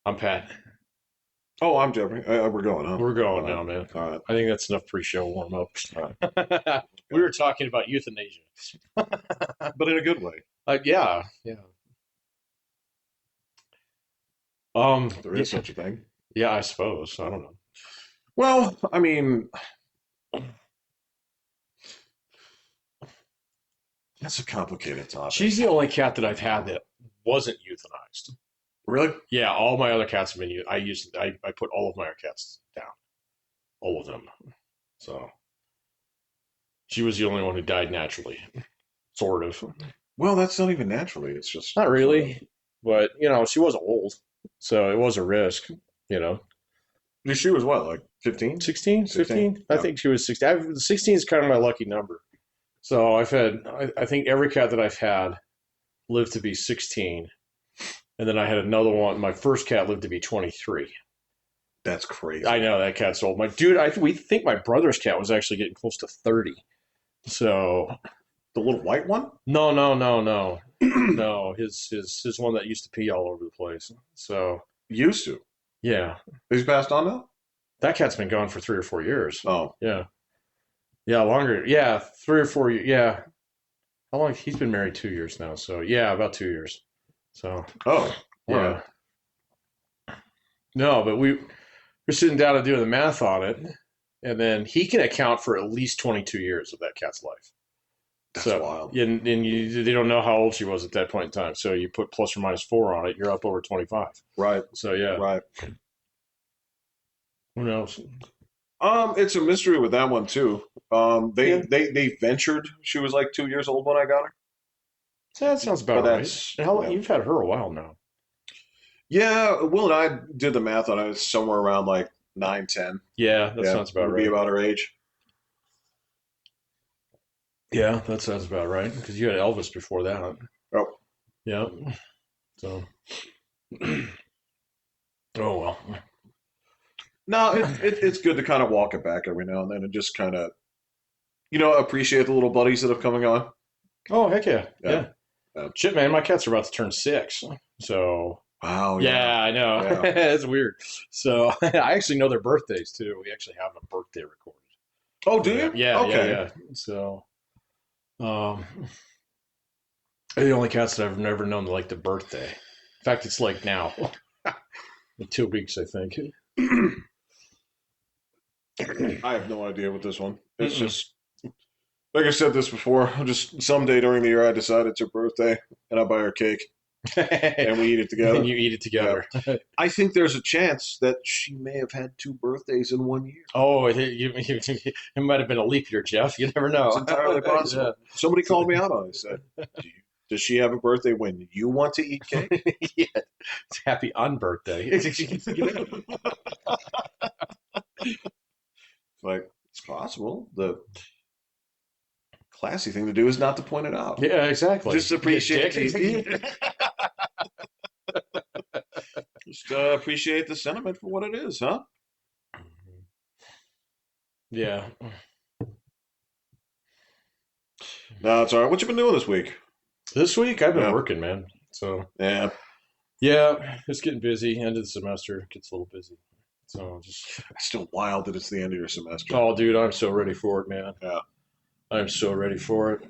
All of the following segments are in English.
I'm Pat. Oh, I'm Jeffrey. We're going, huh? We're going All right. now, man. All right. I think that's enough pre-show warm up. All right. We Okay. were talking about euthanasia. But in a good way. Yeah, yeah. If there Yeah, is such a thing. yeah, I suppose. I don't know. Well, I mean, that's a complicated topic. She's the only cat that I've had that wasn't euthanized. Really? Yeah, all my other cats have been. I put all of my other cats down, all of them. So she was the only one who died naturally, sort of. Well, that's not even naturally. It's just Not sort of. really, but she was old, so it was a risk. You know. She was what, like 15? 16, 16? 15? I Yeah. think she was 16. 16 is kind of my lucky number. So I think every cat that I've had lived to be 16. And then I had another one. My first cat lived to be 23. That's crazy. I know that cat's old. My dude, we think my brother's cat was actually getting close to 30. So The little white one? no, no, no, no, no. His one that used to pee all over the place. So Used to. yeah, He's passed on now? that cat's been gone for 3 or 4 years. Oh. Yeah, yeah, longer. Yeah, 3 or 4 years. Yeah, how long? He's been married 2 years now. So yeah, about 2 years. So Oh. All yeah, right. no, but we're sitting down and doing the math on it, and then he can account for at least 22 years of that cat's life. That's So wild. they don't know how old she was at that point in time. So you put +or -4 on it, you're up over 25. Right. So yeah, Right. who knows? It's a mystery with that one too. Yeah, They ventured she was like 2 years old when I got her. that sounds But about right. that's And how long yeah. you've had her a while now? Yeah, Will and I did the math on it. It's somewhere around like 9, 10. Yeah, that Yeah, sounds about would be right. about her age. Yeah, that sounds about right. Because you had Elvis before that. Oh, Yeah. So, oh well. no, it's good to kind of walk it back every now and then and just kind of, appreciate the little buddies that have come and gone. Oh heck yeah, Yeah. yeah. Yeah. Shit, man, my cats are about to turn 6. So Wow, yeah. yeah, I know. Yeah. It's weird. So I actually know their birthdays too. We actually have a birthday recorded. Oh, do Yeah, you? yeah, yeah, Okay. yeah. So um, they're the only cats that I've never known to like the birthday. In fact, it's like now, in 2 weeks, I think. I have no idea with this one. It's Mm-mm. just, like I said this before, just someday during the year I decide it's her birthday and I buy her cake and we eat it And together. you eat it Yeah. together. I think there's a chance that she may have had two birthdays in one year. Oh, it might have been a leap year, Jeff. You never It's know. entirely Yeah. possible. Somebody called me out on it. Said, Does she have a birthday when you want to eat cake?" Yeah. It's happy on birthday. Like, it's possible. The classy thing to do is not to point it out. Yeah, exactly. Just appreciate Dick. just appreciate the sentiment for what it is, huh? Yeah. No, it's all right. What you been doing this week? This week I've been Yeah, working, man. So yeah. yeah, it's getting busy. End of the semester gets a little busy. So just It's still wild that it's the end of your semester. oh, dude, I'm so ready for it, man. Yeah. I'm so ready for it.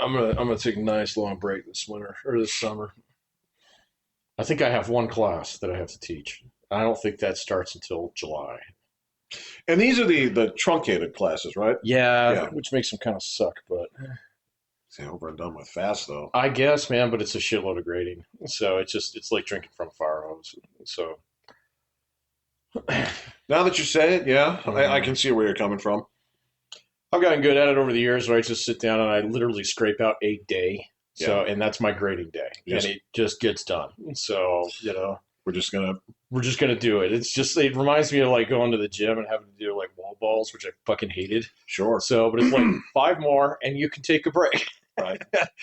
I'm gonna take a nice long break this winter or this summer. I think I have one class that I have to teach. I don't think that starts until July. And these are the truncated classes, right? Yeah, Yeah. which makes them kind of suck, but See, over and done with fast, though. I guess, man. But it's a shitload of grading, so it's like drinking from a fire hose. So Now that you say it, yeah, I mhm. can see where you're coming from. I've gotten good at it over the years where I just sit down and I literally scrape out a day. Yeah. So, and that's my grading day. Yes. And it just gets done. So, We're just gonna. we're just going to do it. It reminds me of like going to the gym and having to do like wall balls, which I fucking hated. Sure. So, but it's like 5 more and you can take a break. Right.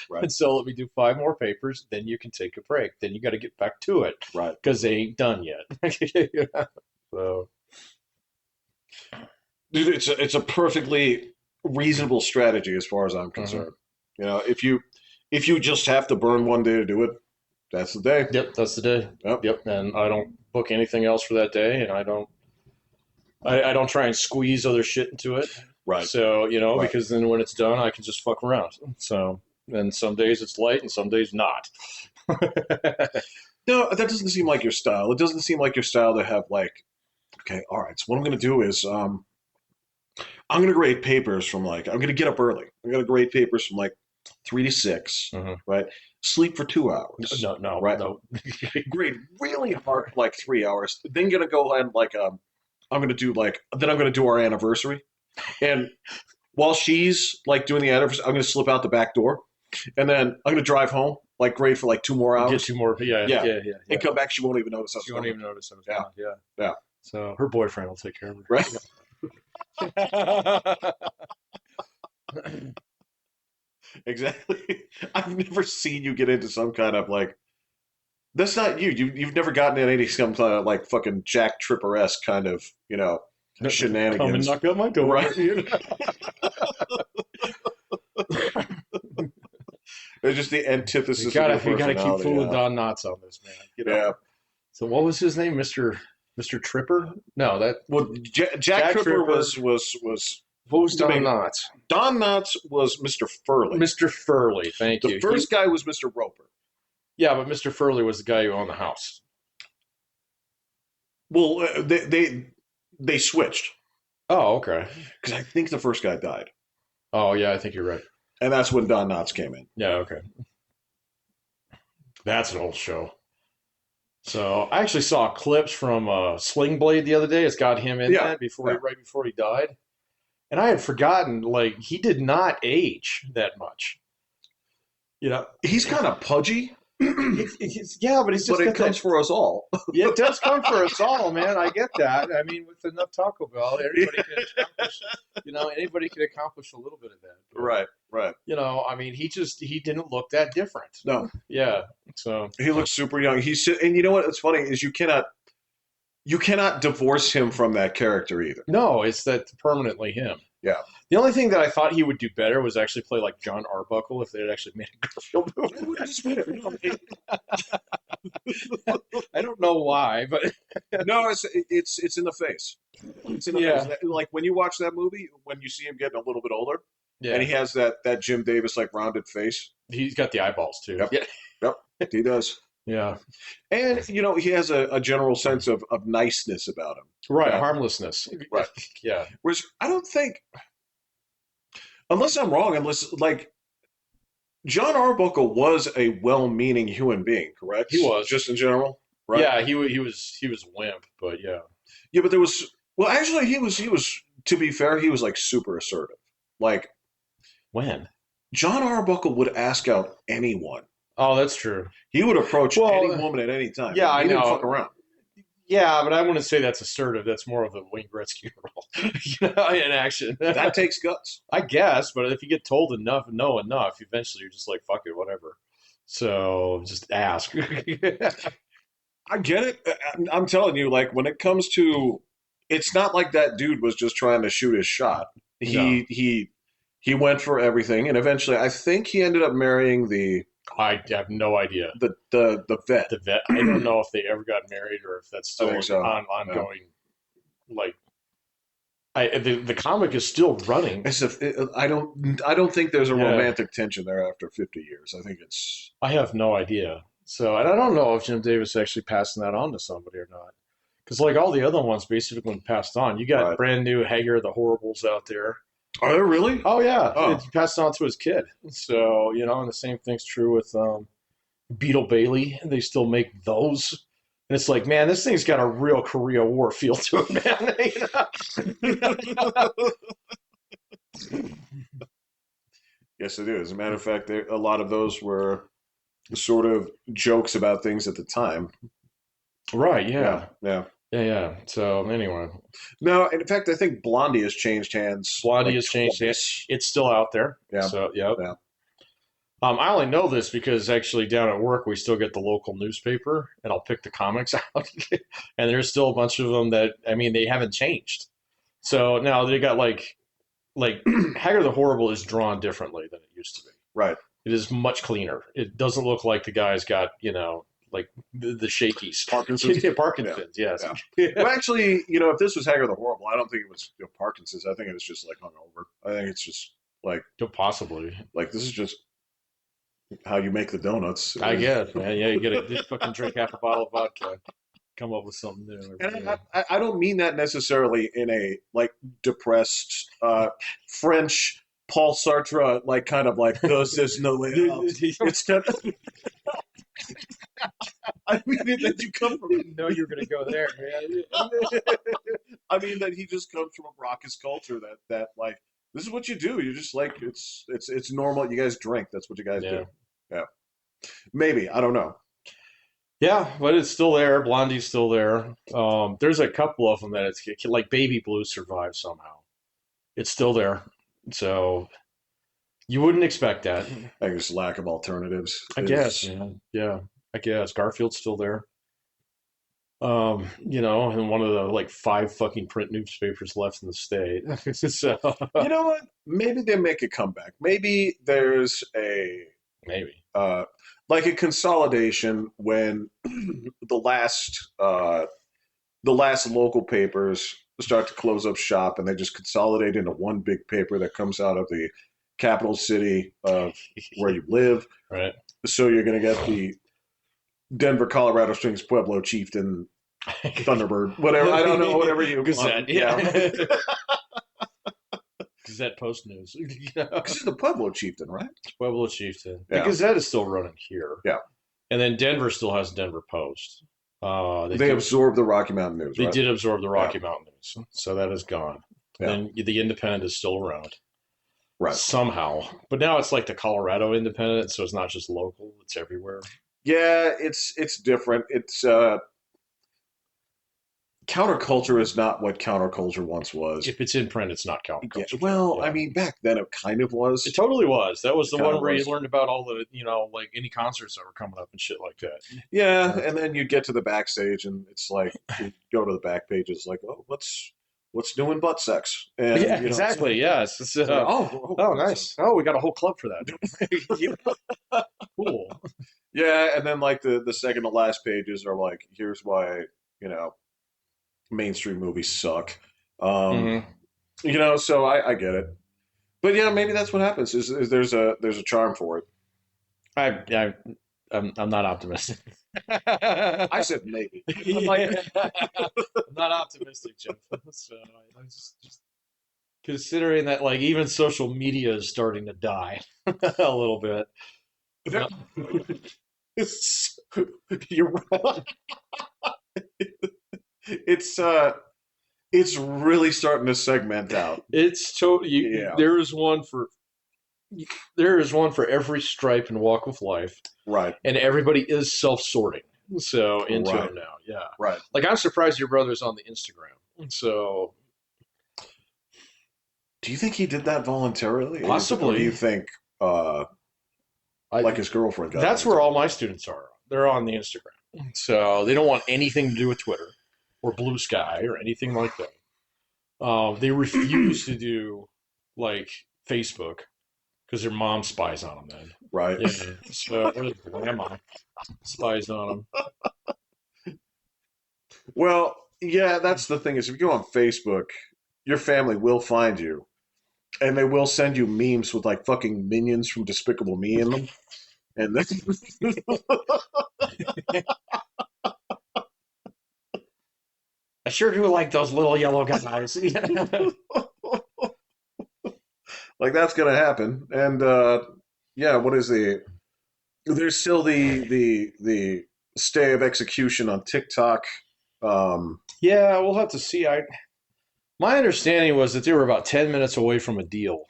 Right. And so let me do 5 more papers, then you can take a break. Then you got to get back to it Right. because they ain't done yet. So, Dude, it's a perfectly reasonable strategy as far as I'm concerned. mhm. If you just have to burn one day to do it, That's the day. Yep, that's the day. Yep. And I don't book anything else for that day, and I don't try and squeeze other shit into it. Right. So, Right. because then when it's done, I can just fuck around. So, and some days it's light and some days not. No, that doesn't seem like your style. It doesn't seem like your style to have like, okay, all right. So what I'm going to do is I'm going to grade papers from like I'm going to get up early. I'm going to grade papers from like 3 to 6, right? Sleep for 2 hours. No, right? No. Grade really hard for like 3 hours. Then going to go and like I'm going to do like then I'm going to do our anniversary, and while she's like doing the anniversary, I'm going to slip out the back door, and then I'm going to drive home, like grade for like 2 more hours. Get 2 more, yeah. And come back. She won't even notice. She won't even notice. Yeah. So her boyfriend will take care of her. Right. Exactly. I've never seen you get into some kind of like. That's not you. You've never gotten in any some kind of like fucking Jack Tripper-esque kind of shenanigans. Come and knock on my door. Right. They're just the antithesis. You gotta keep fooling Don Knotts on this, man. Yeah. So what was his name, Mr. Tripper? No, Jack Tripper was. What was Don Knotts? Don Knotts was Mr. Furley. Mr. Furley, thank you. The first guy was Mr. Roper. Yeah, but Mr. Furley was the guy who owned the house. Well, they switched. Oh, okay. Because I think the first guy died. Oh, yeah, I think you're right. And that's when Don Knotts came in. Yeah, okay. That's an old show. So I actually saw clips from Sling Blade the other day. It's got him in that right before he died. And I had forgotten, like, he did not age that much. He's kind of pudgy. Yeah, but it comes for us all. Yeah, it does come for us all, man. I get that. I mean, with enough Taco Bell, anybody can accomplish a little bit of that. But, right. I mean, he didn't look that different. No. Yeah. So he looks super young. And you know what? What's funny is you cannot divorce him from that character either. No, it's that permanently him. Yeah. The only thing that I thought he would do better was actually play like John Arbuckle if they had actually made a Garfield movie. I don't know why, but no, it's in the face. It's in the face. Like when you watch that movie, when you see him getting a little bit older, and he has that Jim Davis like rounded face. He's got the eyeballs too. Yep, he does. Yeah. And, he has a general sense of niceness about him. Right, harmlessness. Right. Yeah. Which I don't think, unless I'm wrong, like, John Arbuckle was a well-meaning human being, correct? He was. Just in general? Right? Yeah, he was a wimp, but yeah. Yeah, but actually, he was, to be fair, he was, like, super assertive. Like. When? John Arbuckle would ask out anyone. Oh, that's true. He would approach any woman at any time. Yeah, I know. He didn't fuck around. Yeah, but I wouldn't say that's assertive. That's more of the Wayne Gretzky role, in action. That takes guts. I guess, but if you get told enough, eventually you're just like, fuck it, whatever. So just ask. I get it. I'm telling you, like, when it comes to, it's not like that dude was just trying to shoot his shot. He went for everything, and eventually, I think he ended up marrying I have no idea. The vet. The vet. I don't know if they ever got married or if that's still ongoing. Yeah. Like, the comic is still running. I don't think there's a romantic tension there after 50 years. I think it's. I have no idea. So, and I don't know if Jim Davis actually passing that on to somebody or not. Because like all the other ones, basically when passed on, you got brand new Hagar the Horribles out there. Are there really? Oh, yeah. He passed it on to his kid. So, and the same thing's true with Beetle Bailey. They still make those. And it's like, man, this thing's got a real Korea War feel to it, man. Yes, it is. As a matter of fact, a lot of those were sort of jokes about things at the time. Right, yeah. Yeah. So anyway, no. In fact, I think Blondie has changed hands. It's still out there. Yeah. So yeah. I only know this because actually down at work we still get the local newspaper, and I'll pick the comics out, and there's still a bunch of them that they haven't changed. So now they got like Hagar the Horrible is drawn differently than it used to be. Right. It is much cleaner. It doesn't look like the guy's got, like the shakies. Parkinson's. Parkinson's, yes. Yeah. Well, actually, if this was Hagar the Horrible, I don't think it was Parkinson's. I think it was just like hungover. I think it's just like Possibly. like this is just how you make the donuts. I guess, man. Yeah, you gotta just fucking drink half a bottle of vodka, come up with something new. And I don't mean that necessarily in a like depressed French Paul Sartre like kind of like there's no way out. It's kind of. I mean that you come from. I didn't know you were gonna go there, man. I mean that he just comes from a raucous culture that like this is what you do. You just like it's normal. You guys drink. That's what you guys do. Yeah. Maybe I don't know. Yeah, but it's still there. Blondie's still there. There's a couple of them that it's like Baby Blue survived somehow. It's still there, so you wouldn't expect that. I guess lack of alternatives. I guess, yeah. I guess Garfield's still there. And one of the like 5 fucking print newspapers left in the state. So, you know what? Maybe they make a comeback. Maybe there's maybe like a consolidation when the last local papers start to close up shop and they just consolidate into one big paper that comes out of the capital city of where you live. Right. So you're going to get the Denver, Colorado Springs, Pueblo, Chieftain, Thunderbird, whatever. I don't know, whatever you Gazette, yeah. Gazette Post News. Because it's the Pueblo Chieftain, right? Pueblo Chieftain. Yeah. The Gazette is still running here. Yeah. And then Denver still has Denver Post. They absorbed the Rocky Mountain News, They right? did absorb the Rocky Mountain News. So that is gone. And then the Independent is still around. Right. Somehow. But now it's like the Colorado Independent, so it's not just local, it's everywhere. Yeah, it's different. It's counterculture is not what counterculture once was. If it's in print, it's not counterculture. Yeah, well, I mean, back then it kind of was. It totally was. That was the one where was. you learned about all the, like any concerts that were coming up and shit like that. Yeah, and then you get to the backstage, and it's like you go to the back pages, like, oh, what's new in butt sex? And, Yeah, exactly. Yes. Oh, nice. Oh, we got a whole club for that. Cool. Yeah, and then like the second to last pages are like, here's why mainstream movies suck. So I get it. But yeah, maybe that's what happens. Is there's a charm for it. I'm not optimistic. I said maybe. I'm not optimistic, Jeff. So I'm just considering that like even social media is starting to die a little bit. You're right. It's really starting to segment out. It's totally there is one for every stripe and walk of life. Right. And everybody is self-sorting. So into it now. Yeah. Right. Like I'm surprised your brother's on the Instagram. So do you think he did that voluntarily? Possibly. Or do you think like his girlfriend got That's where all my students are. They're on the Instagram. So they don't want anything to do with Twitter or Blue Sky or anything like that. They refuse to do like Facebook because their mom spies on them then. Right. Yeah. So or their grandma spies on them. Well, yeah, that's the thing is if you go on Facebook, your family will find you. And they will send you memes with like fucking minions from Despicable Me in them. And then I sure do like those little yellow guys. Like that's gonna happen. And what is there's still the stay of execution on TikTok. Yeah, we'll have to see. My understanding was that they were about 10 minutes away from a deal.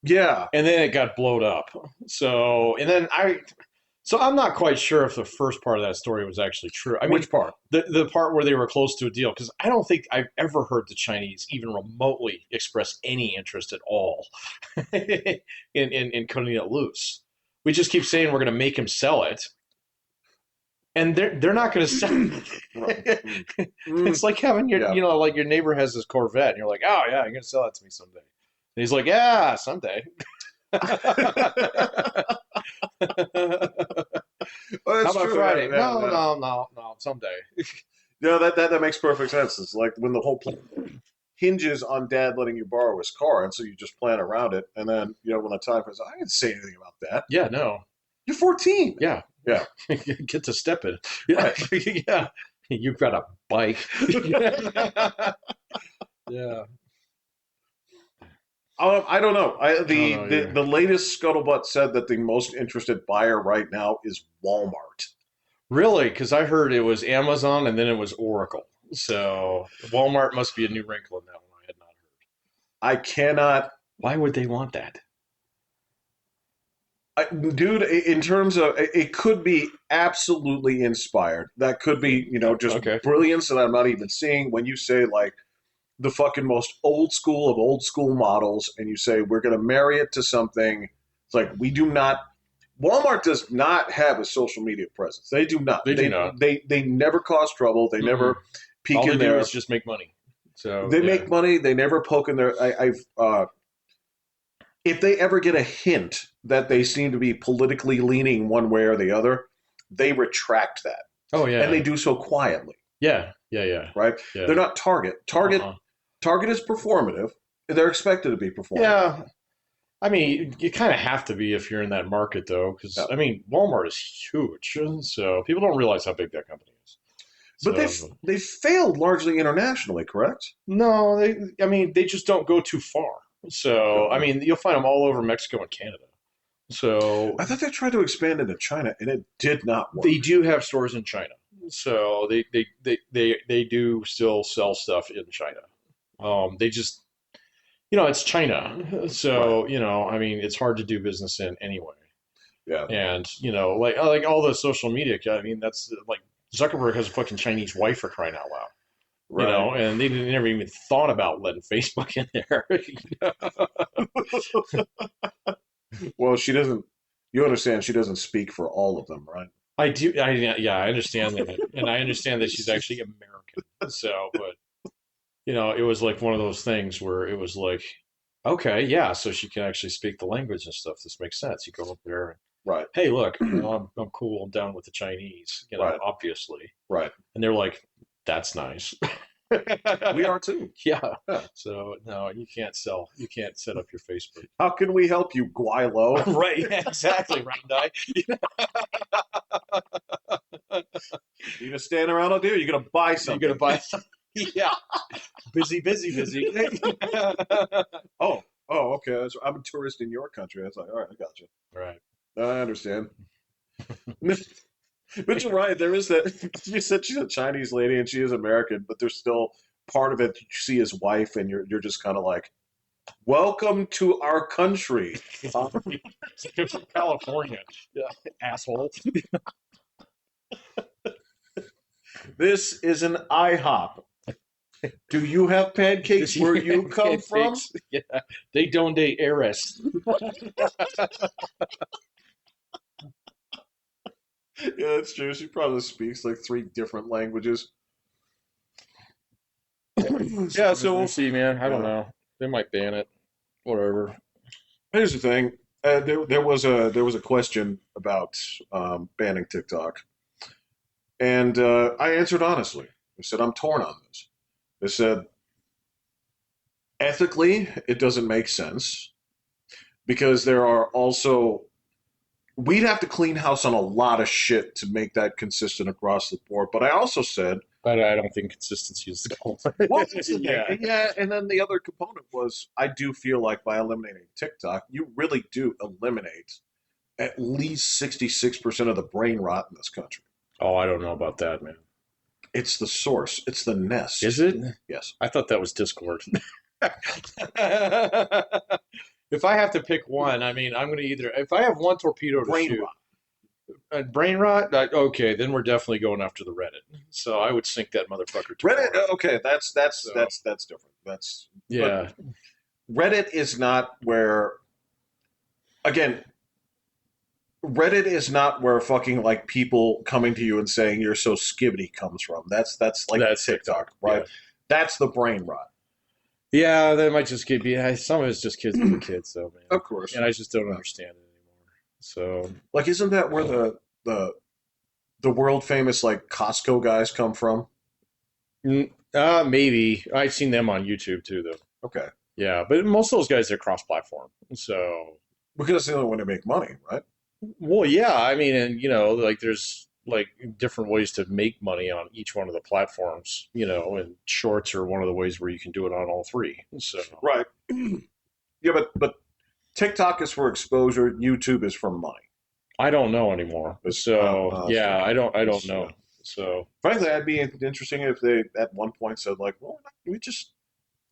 Yeah. And then it got blowed up. So I'm not quite sure if the first part of that story was actually true. I mean, which part? The part where they were close to a deal, because I don't think I've ever heard the Chinese even remotely express any interest at all in cutting it loose. We just keep saying we're going to make him sell it. And they're not going to sell it. It's like having like your neighbor has this Corvette, and you're like, oh yeah, you're going to sell that to me someday. And he's like, yeah, someday. Well, How that's about true. Friday? Yeah, yeah, No, yeah. no, no, no. Someday. No, that makes perfect sense. It's like when the whole plan hinges on dad letting you borrow his car, and so you just plan around it. And then, when the time comes, I didn't say anything about that. Yeah, no. You're 14. Yeah. Yeah. Get to step in. Yeah. Right. Yeah. You've got a bike. Yeah. I don't know. I don't know The either. latest scuttlebutt said that the most interested buyer right now is Walmart. Really? Because I heard it was Amazon and then it was Oracle. So Walmart must be a new wrinkle in that one I had not heard. I cannot, Why would they want that? dude. In terms of, it could be absolutely inspired. That could be, just Okay. brilliance that I'm not even seeing. When you say like the fucking most old school of old school models, and you say we're going to marry it to something. It's like we do not. Walmart does not have a social media presence. They do not. They do not. They never cause trouble. They never peek All they in do there. is just make money. So They yeah. make money. They never poke in there. If they ever get a hint that they seem to be politically leaning one way or the other, they retract that, Oh yeah. and they do so quietly. Yeah. Yeah. Yeah. Right? Yeah. They're not Target. Target Uh-huh. Target is performative. They're expected to be performative. Yeah. I mean, you kind of have to be if you're in that market, though, because Yeah. I mean, Walmart is huge, so people don't realize how big that company is. But So, they've failed largely internationally, correct? no, I mean, they just don't go too far. So, I mean, you'll find them all over Mexico and Canada. So, I thought they tried to expand into China, and it did not work. they do have stores in China. So they do still sell stuff in China. They just, it's China. So, Right. I mean, it's hard to do business in anyway. Yeah. And like all the social media. I mean, that's like Zuckerberg has a fucking Chinese wife for crying out loud. Right. And they never even thought about letting Facebook in there. Well, she doesn't. You understand? She doesn't speak for all of them, right? I do. Yeah, I understand that, and I understand that she's actually American. So, but it was like one of those things where it was like, okay, yeah, so she can actually speak the language and stuff. This makes sense. You go up there and, Right. hey, look, I'm cool. I'm down with the Chinese, Right. obviously. Right. And they're like, that's nice. We are too. Yeah. Yeah. So no, you can't sell. You can't set up your Facebook. How can we help you, Guilo? Right. Exactly. Right. You gonna stand around all day, or you gonna buy You're something? gonna buy something. Yeah. Busy. Oh, okay. I'm a tourist in your country. That's like, all right, I got you. Right. I understand. But you're right. There is that. You said she's a Chinese lady and she is American, but there's still part of it. You see his wife, and you're just kind of like, "Welcome to our country." From California. Yeah. Asshole. This is an IHOP. Do you have pancakes where you come from? Yeah. They donde eres. Yeah, that's true. She probably speaks like 3 different languages. Yeah, so we'll see, man. I don't Yeah. know. They might ban it. Whatever. Here's the thing. There was a question about banning TikTok, and I answered honestly. I said I'm torn on this. I said ethically, it doesn't make sense because there are also we'd have to clean house on a lot of shit to make that consistent across the board. But I also said, But I don't think consistency is the goal. well, that's the thing. Yeah. Yeah, and then the other component was I do feel like by eliminating TikTok, you really do eliminate at least 66% of the brain rot in this country. Oh, I don't know about that, man. It's the source. It's the nest. Is it? Yes. I thought that was Discord. If I have to pick one, I mean, I'm going to either, if I have one torpedo to Brain shoot, rot. brain rot, okay, then we're definitely going after the Reddit. So I would sink that motherfucker. Reddit. tomorrow. Okay, that's So- different. That's Yeah. Reddit is not where. Again, Reddit is not where fucking like people coming to you and saying you're so skibbity comes from. That's like That's TikTok, right? Yeah. That's the brain rot. Yeah, that might just be some of it's just kids being kids, though, man. Of course. And I just don't understand it anymore. So, Like, isn't that where the the world famous like Costco guys come from? maybe I've seen them on YouTube too, though. Okay, Yeah, but most of those guys are cross-platform. So, because it's the only way to make money, right? well, yeah, I mean, and like there's like different ways to make money on each one of the platforms, and shorts are one of the ways where you can do it on all three. So, Right. Yeah, but TikTok is for exposure. YouTube is for money. I don't know anymore. So, yeah, I don't know. So, Frankly, I'd be interesting if they at one point said like, well, we just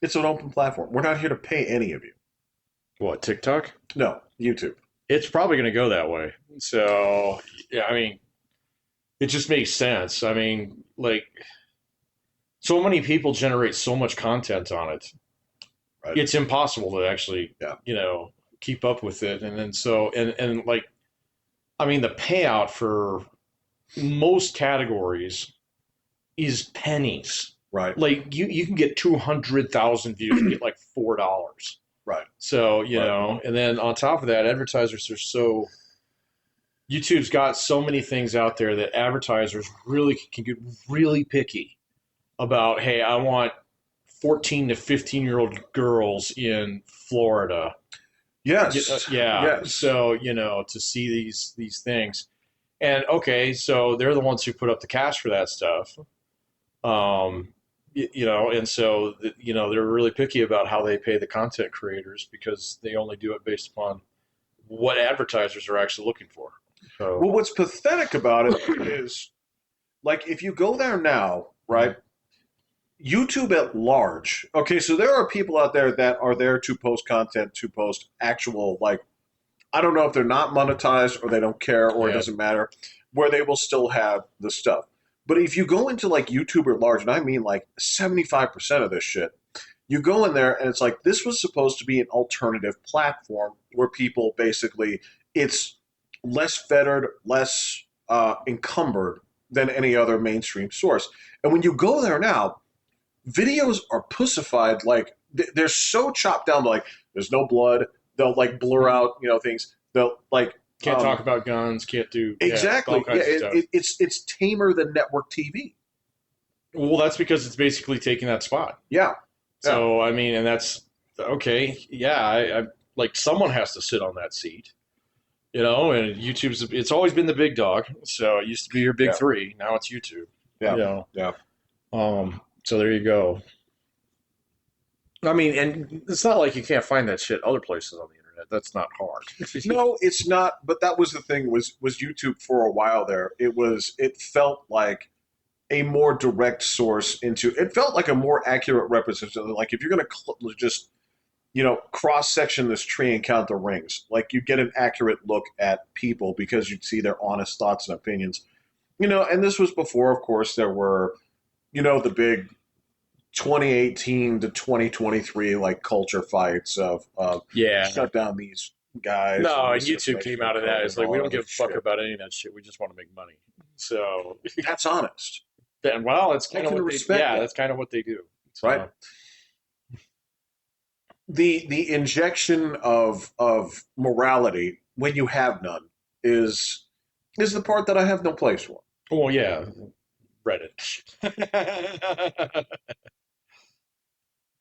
it's an open platform. We're not here to pay any of you. what, TikTok? No, YouTube. It's probably going to go that way. So, yeah, I mean, it just makes sense. I mean, like, so many people generate so much content on it. Right. It's impossible to actually, Yeah. keep up with it. And then and like, I mean, the payout for most categories is pennies. Right. Like you can get 200,000 views and get like $4. Right. So, Right. and then on top of that, advertisers are so YouTube's got so many things out there that advertisers really can get really picky about, hey, I want 14 to 15-year-old girls in Florida. Yes. Yeah. Yes. So, to see these things. And okay, so they're the ones who put up the cash for that stuff. And so, they're really picky about how they pay the content creators because they only do it based upon what advertisers are actually looking for. So, Well, what's pathetic about it is, like, if you go there now, right? YouTube at large. Okay, so there are people out there that are there to post content, to post actual, like, I don't know if they're not monetized or they don't care or it yeah, doesn't matter, where they will still have the stuff. But if you go into like YouTube at large, and I mean like 75% of this shit, you go in there and it's like this was supposed to be an alternative platform where people basically, it's less fettered, less encumbered than any other mainstream source. And when you go there now, videos are pussified, like they're so chopped down, like there's no blood. They'll like blur out, things. They'll like can't talk about guns, can't do all exactly. Yeah, kinds of stuff. it's tamer than network TV. Well, that's because it's basically taking that spot. Yeah, yeah, So I mean, and that's okay. Yeah, I like someone has to sit on that seat, And it's always been the big dog. So it used to be your big yeah, three. Now it's YouTube. yeah, You know. yeah. So there you go. I mean, and it's not like you can't find that shit other places on the internet. That's not hard. No, it's not. But that was the thing. Was YouTube for a while there? It felt like a more direct source into. It felt like a more accurate representation. Like if you're going to just cross section this tree and count the rings, like you get an accurate look at people because you'd see their honest thoughts and opinions. And this was before, of course, there were the big 2018 to 2023 like culture fights of Yeah. shut down these guys. No, and YouTube came out of that. It's like we don't give a fuck shit. about any of that shit. We just want to make money. So, That's honest, then, well, it's kind I of can what they, respect yeah, that. that's kind of what they do. So, right? The injection of morality when you have none is the part that I have no place for. well, yeah, Reddit.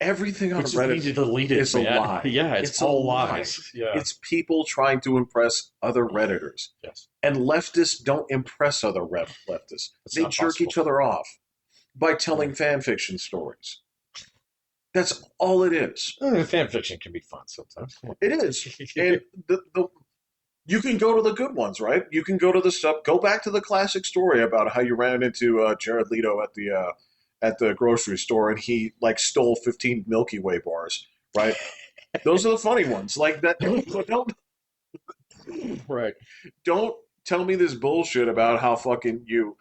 Everything We on just need to Reddit delete it, is a man. lie. Yeah, it's a all lie. lies. Yeah. It's people trying to impress other Redditors. Yes. And leftists don't impress other leftists. It's They not jerk possible. each other off by telling fan fiction stories. That's all it is. Fan fiction can be fun sometimes. It is. And the you can go to the good ones, right? You can go to the stuff. Go back to the classic story about how you ran into Jared Leto at the grocery store and he like stole 15 Milky Way bars, right? Those are the funny ones. Like that. Right. Don't tell me this bullshit about how fucking you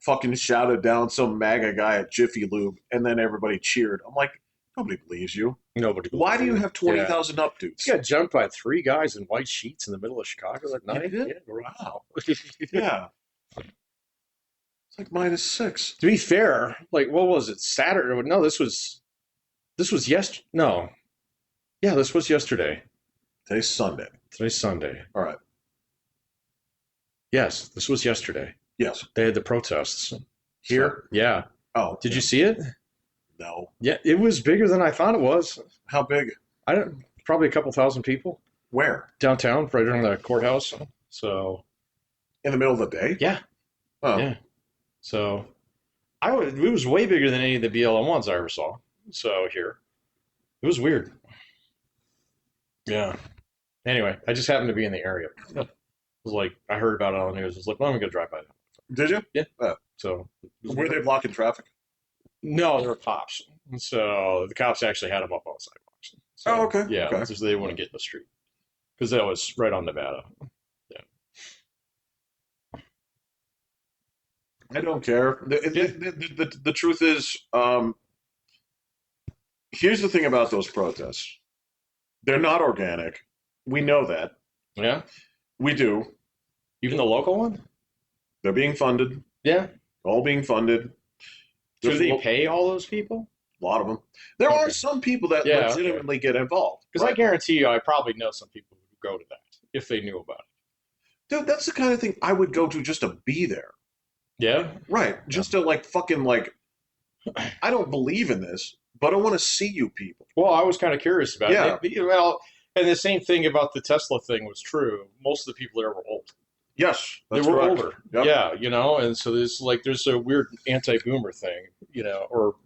fucking shouted down some MAGA guy at Jiffy Lube and then everybody cheered. I'm like, nobody believes you. Nobody. Why do you have 20,000 up dudes? He got jumped by 3 guys in white sheets in the middle of Chicago that night. did? Yeah, wow. Yeah. It's like -6. To be fair, like what was it? Saturday? No, this was This was no. Yeah, this was yesterday. Today's Sunday. Today's Sunday. All right. Yes, this was yesterday. Yes. They had the protests Here? here. Yeah. Oh. Did you see it? No. Yeah, it was bigger than I thought it was. How big? I don't. Probably a couple thousand people Where? downtown, right around the courthouse. So. In the middle of the day? Yeah. Oh. Yeah. So, it was way bigger than any of the BLM ones I ever saw. So here, it was weird. Yeah. Anyway, I just happened to be in the area. It was like I heard about it on the news. I was like, well, I'm gonna drive by that. Did you? Yeah. Oh. So Were they blocking traffic? no, there were cops. So the cops actually had them up on the sidewalks. So, Oh, okay. Yeah, Okay. just they wouldn't get in the street because that was right on Nevada. Yeah. I don't care. The truth is, here's the thing about those protests. They're not organic. We know that. Yeah. We do. Even the local one. They're being funded. Yeah. All being funded. Do There's they a pay all those people? lot of them. There are Okay. some people that Yeah, legitimately get involved. Because I right? guarantee you, I probably know some people who go to that if they knew about it. Dude, that's the kind of thing I would go to just to be there. Yeah. Right. Just to I don't believe in this, but I want to see you people. Well, I was kind of curious about Yeah. it. Well, and the same thing about the Tesla thing was true. Most of the people there were old. Yes. They That's were correct. older. Yep. Yeah, and so there's a weird anti-boomer thing, or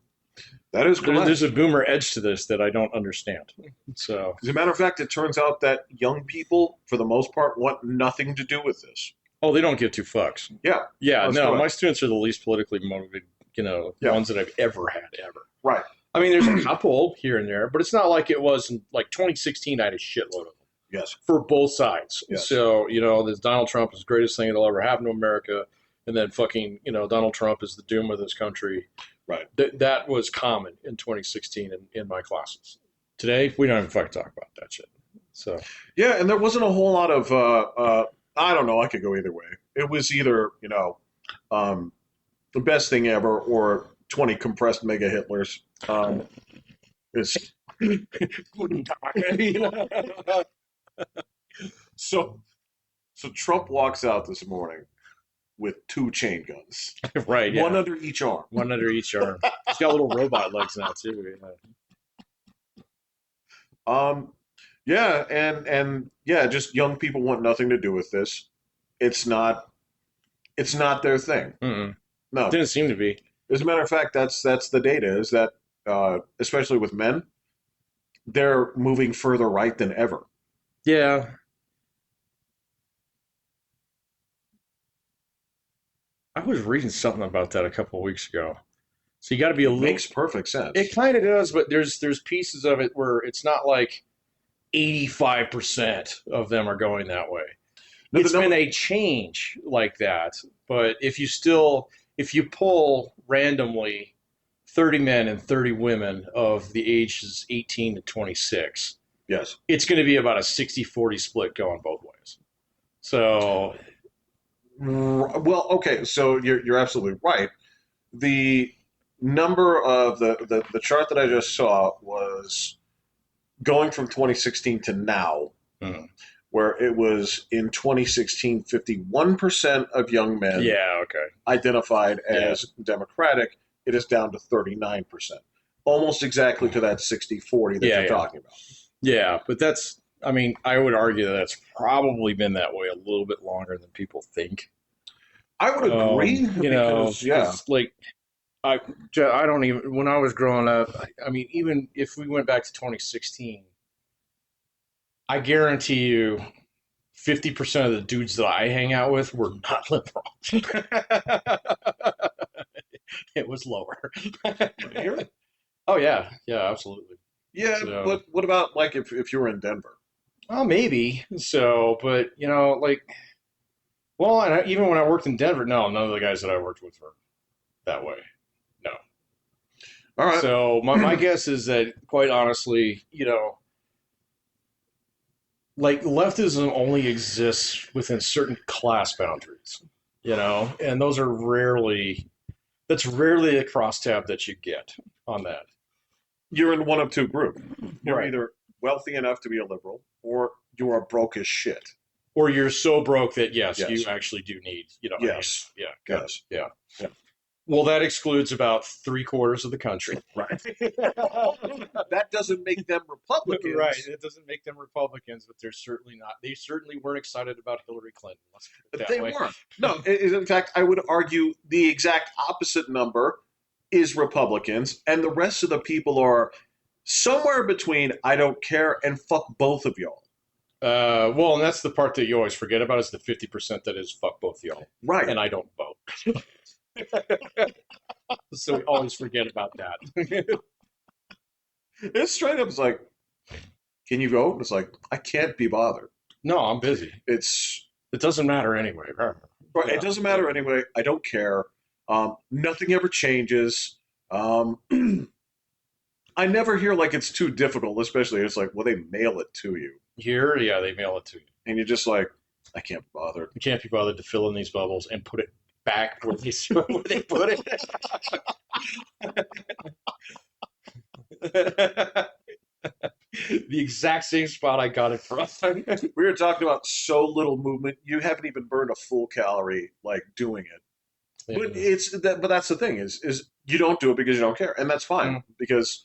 That is correct. there's a boomer edge to this that I don't understand. So, As a matter of fact, it turns out that young people, for the most part, want nothing to do with this. oh, they don't give two fucks. Yeah. Yeah, That's no, correct. my students are the least politically motivated, Yeah. ones that I've ever had, ever. Right. I mean, there's a couple here and there, but it's not like it was in like 2016. I had a shitload of them Yes. for both sides. Yes. So, this Donald Trump is the greatest thing that'll ever happen to America. And then fucking, Donald Trump is the doom of this country. Right. That was common in 2016 in my classes. Today, we don't even fucking talk about that shit. So, Yeah, and there wasn't a whole lot of I don't know, I could go either way. It was either, the best thing ever or 20 compressed mega Hitlers. It's Guten Tag. So Trump walks out this morning with 2 chain guns. right. Yeah. One under each arm. One under each arm. He's got little robot legs now, too. Yeah. Yeah, and yeah, just young people want nothing to do with this. It's not their thing. Mm-mm. No. Didn't seem to be. As a matter of fact, that's the data is that especially with men, they're moving further right than ever. Yeah. I was reading something about that a couple of weeks ago. So you got to be a little. Makes perfect sense. It kind of does, but there's pieces of it where it's not like 85% of them are going that way. No, It's been a change like that, but if you pull randomly 30 men and 30 women of the ages 18 to 26, yes. it's going to be about a 60-40 split going both ways. So, Well, okay, so you're absolutely right. The number of the chart that I just saw was going from 2016 to now, where it was in 2016, 51% of young men identified as Democratic. It is down to 39%, almost exactly to that 60-40 that you're talking about. Yeah, but I would argue that that's probably been that way a little bit longer than people think. I would agree. Like, I don't even, when I was growing up, even if we went back to 2016, I guarantee you 50% of the dudes that I hang out with were not liberal. It was lower. Oh, yeah. Yeah, absolutely. Yeah, So- but what about like if you were in Denver? Well, maybe. So, but, even when I worked in Denver, no, none of the guys that I worked with were that way. No. All right. So my guess is that, quite honestly, leftism only exists within certain class boundaries, and those are that's rarely a crosstab that you get on that. you're in one of two groups. You're Right. either wealthy enough to be a liberal, or you are broke as shit. Or you're so broke that yes, Yes. you actually do need, a Yes. hand. Yeah. Yes. Yeah. Yeah. Well, that excludes about 3/4 of the country. Right. That doesn't make them Republicans. Right. It doesn't make them Republicans, but they're certainly not. They certainly weren't excited about Hillary Clinton. Let's put it that They way. weren't. No, in fact, I would argue the exact opposite number is Republicans, and the rest of the people are somewhere between I don't care and fuck both of y'all. Well, and that's the part that you always forget about is the 50% that is fuck both y'all. Right. And I don't vote. So we always forget about that. It's straight up. It's like, can you vote? It's like, I can't be bothered. No, I'm busy. It doesn't matter anyway. Right. Yeah. It doesn't matter anyway. I don't care. Nothing ever changes. I never hear like it's too difficult, especially it's like, well, they mail it to you. Here, yeah, they mail it to you. And you're just like, I can't be bothered. You can't be bothered to fill in these bubbles and put it back where they put it. The exact same spot I got it from. We were talking about so little movement. You haven't even burned a full calorie like doing it. But that's the thing is you don't do it because you don't care, and that's fine because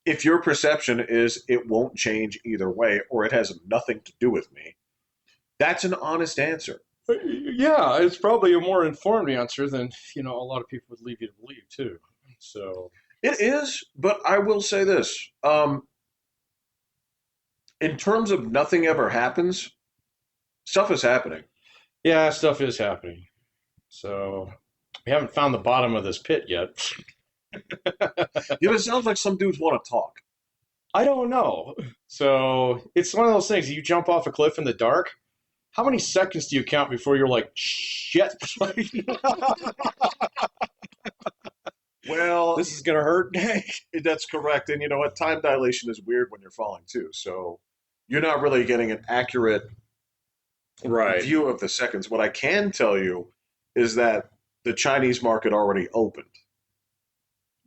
if your perception is it won't change either way or it has nothing to do with me, that's an honest answer. Yeah, it's probably a more informed answer than a lot of people would leave you to believe too. So it is, but I will say this: in terms of nothing ever happens, stuff is happening. Yeah, stuff is happening. So we haven't found the bottom of this pit yet. Yeah, it sounds like some dudes want to talk. I don't know. So it's one of those things. You jump off a cliff in the dark. How many seconds do you count before you're like, shit? Well, this is gonna hurt. That's correct. And you know what? Time dilation is weird when you're falling too. So you're not really getting an accurate view of the seconds. What I can tell you is that the Chinese market already opened.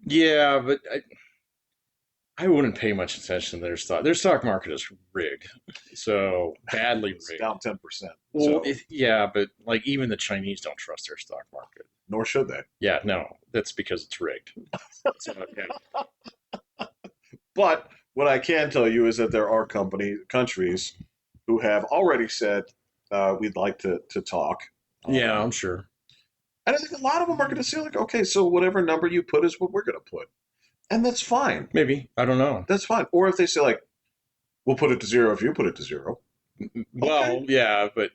Yeah, but I wouldn't pay much attention to their stock. Their stock market is rigged, so badly rigged. It's down 10%. Well, yeah, but like even the Chinese don't trust their stock market. Nor should they. Yeah, no, that's because it's rigged. So, okay. But what I can tell you is that there are countries who have already said we'd like to talk. Yeah, I'm sure. And I think a lot of them are going to say like, okay, so whatever number you put is what we're going to put. And that's fine. Maybe. I don't know. That's fine. Or if they say like, we'll put it to zero if you put it to zero. Well, okay. Yeah, but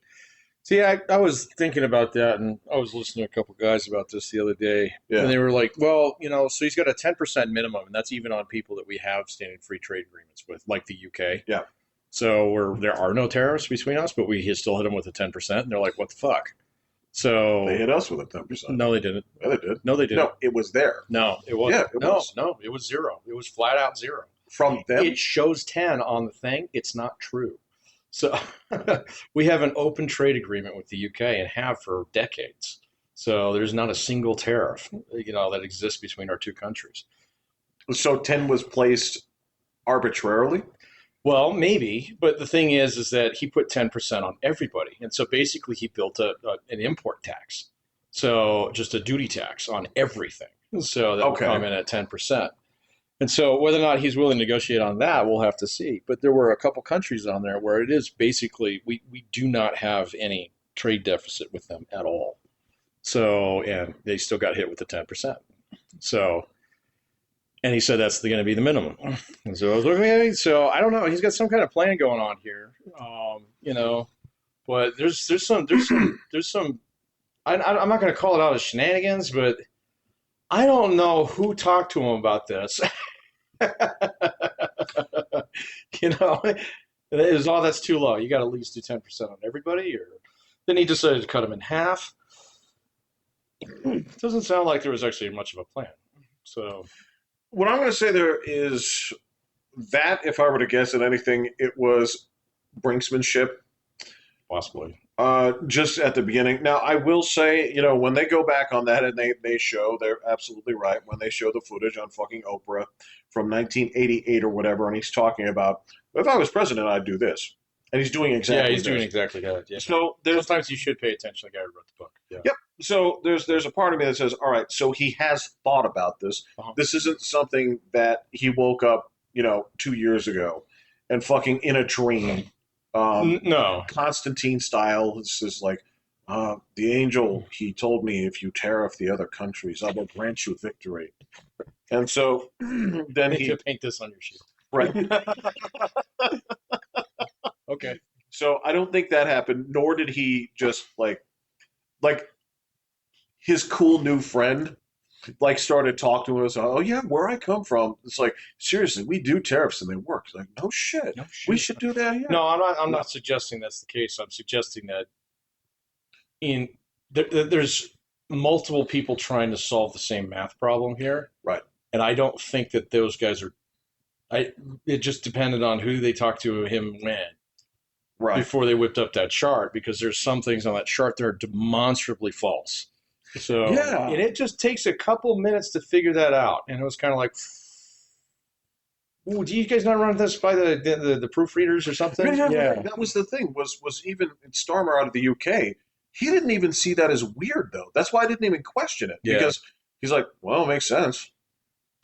see, I was thinking about that, and I was listening to a couple guys about this the other day, and they were like, well, so he's got a 10% minimum, and that's even on people that we have standing free trade agreements with, like the UK. Yeah. So there are no tariffs between us, but we still hit them with a 10%, and they're like, what the fuck? So they hit us with a 10%. No, they didn't. Yeah, they did. No, they didn't. No, it was there. No, it wasn't. Yeah, it was. No, it was zero. It was flat out zero. From them? It shows 10 on the thing. It's not true. So we have an open trade agreement with the UK and have for decades. So there's not a single tariff, that exists between our two countries. So 10 was placed arbitrarily? Well, maybe, but the thing is that he put 10% on everybody. And so basically he built an import tax. So just a duty tax on everything. So that will come in at 10%. And so whether or not he's willing to negotiate on that, we'll have to see. But there were a couple countries on there where it is basically, we do not have any trade deficit with them at all. So, and they still got hit with the 10%. So, and he said that's going to be the minimum. And so I was looking at it. So I don't know. He's got some kind of plan going on here, but there's some, I'm not going to call it out as shenanigans, but I don't know who talked to him about this. That's too low. You got to at least do 10% on everybody, or then he decided to cut them in half. It doesn't sound like there was actually much of a plan. So what I'm going to say there is that if I were to guess at anything, it was brinksmanship. Possibly. Just at the beginning. Now, I will say, you know, when they go back on that and they show, they're absolutely right. When they show the footage on fucking Oprah from 1988 or whatever, and he's talking about, if I was president, I'd do this. And he's doing Yeah, exactly he's doing this. exactly that. Yeah. So there's, Sometimes you should pay attention to the guy who wrote the book. Yeah. yep. So there's a part of me that says, all right, so he has thought about this. Uh-huh. This isn't something that he woke up, you know, 2 years ago and fucking in a dream. No. Constantine style. It's just like, the angel, he told me if you tariff the other countries, I will grant you victory. And so then Need he, to paint this on your shield. right. Okay. So I don't think that happened, nor did he just like his cool new friend like started talking to us. Oh yeah, where I come from. It's like, seriously, we do tariffs and they work. It's like, no shit. No shit. We should do that here. No, I'm not suggesting that's the case. I'm suggesting that there's multiple people trying to solve the same math problem here. Right. And I don't think that those guys are. It just depended on who they talked to him when. Right. Before they whipped up that chart, because there's some things on that chart that are demonstrably false. So Yeah. and it just takes a couple minutes to figure that out. And it was kind of like, ooh, do you guys not run this by the proofreaders or something? Yeah. That was the thing. Was even Starmer out of the UK. He didn't even see that as weird though. That's why I didn't even question it, because he's like, well, it makes sense.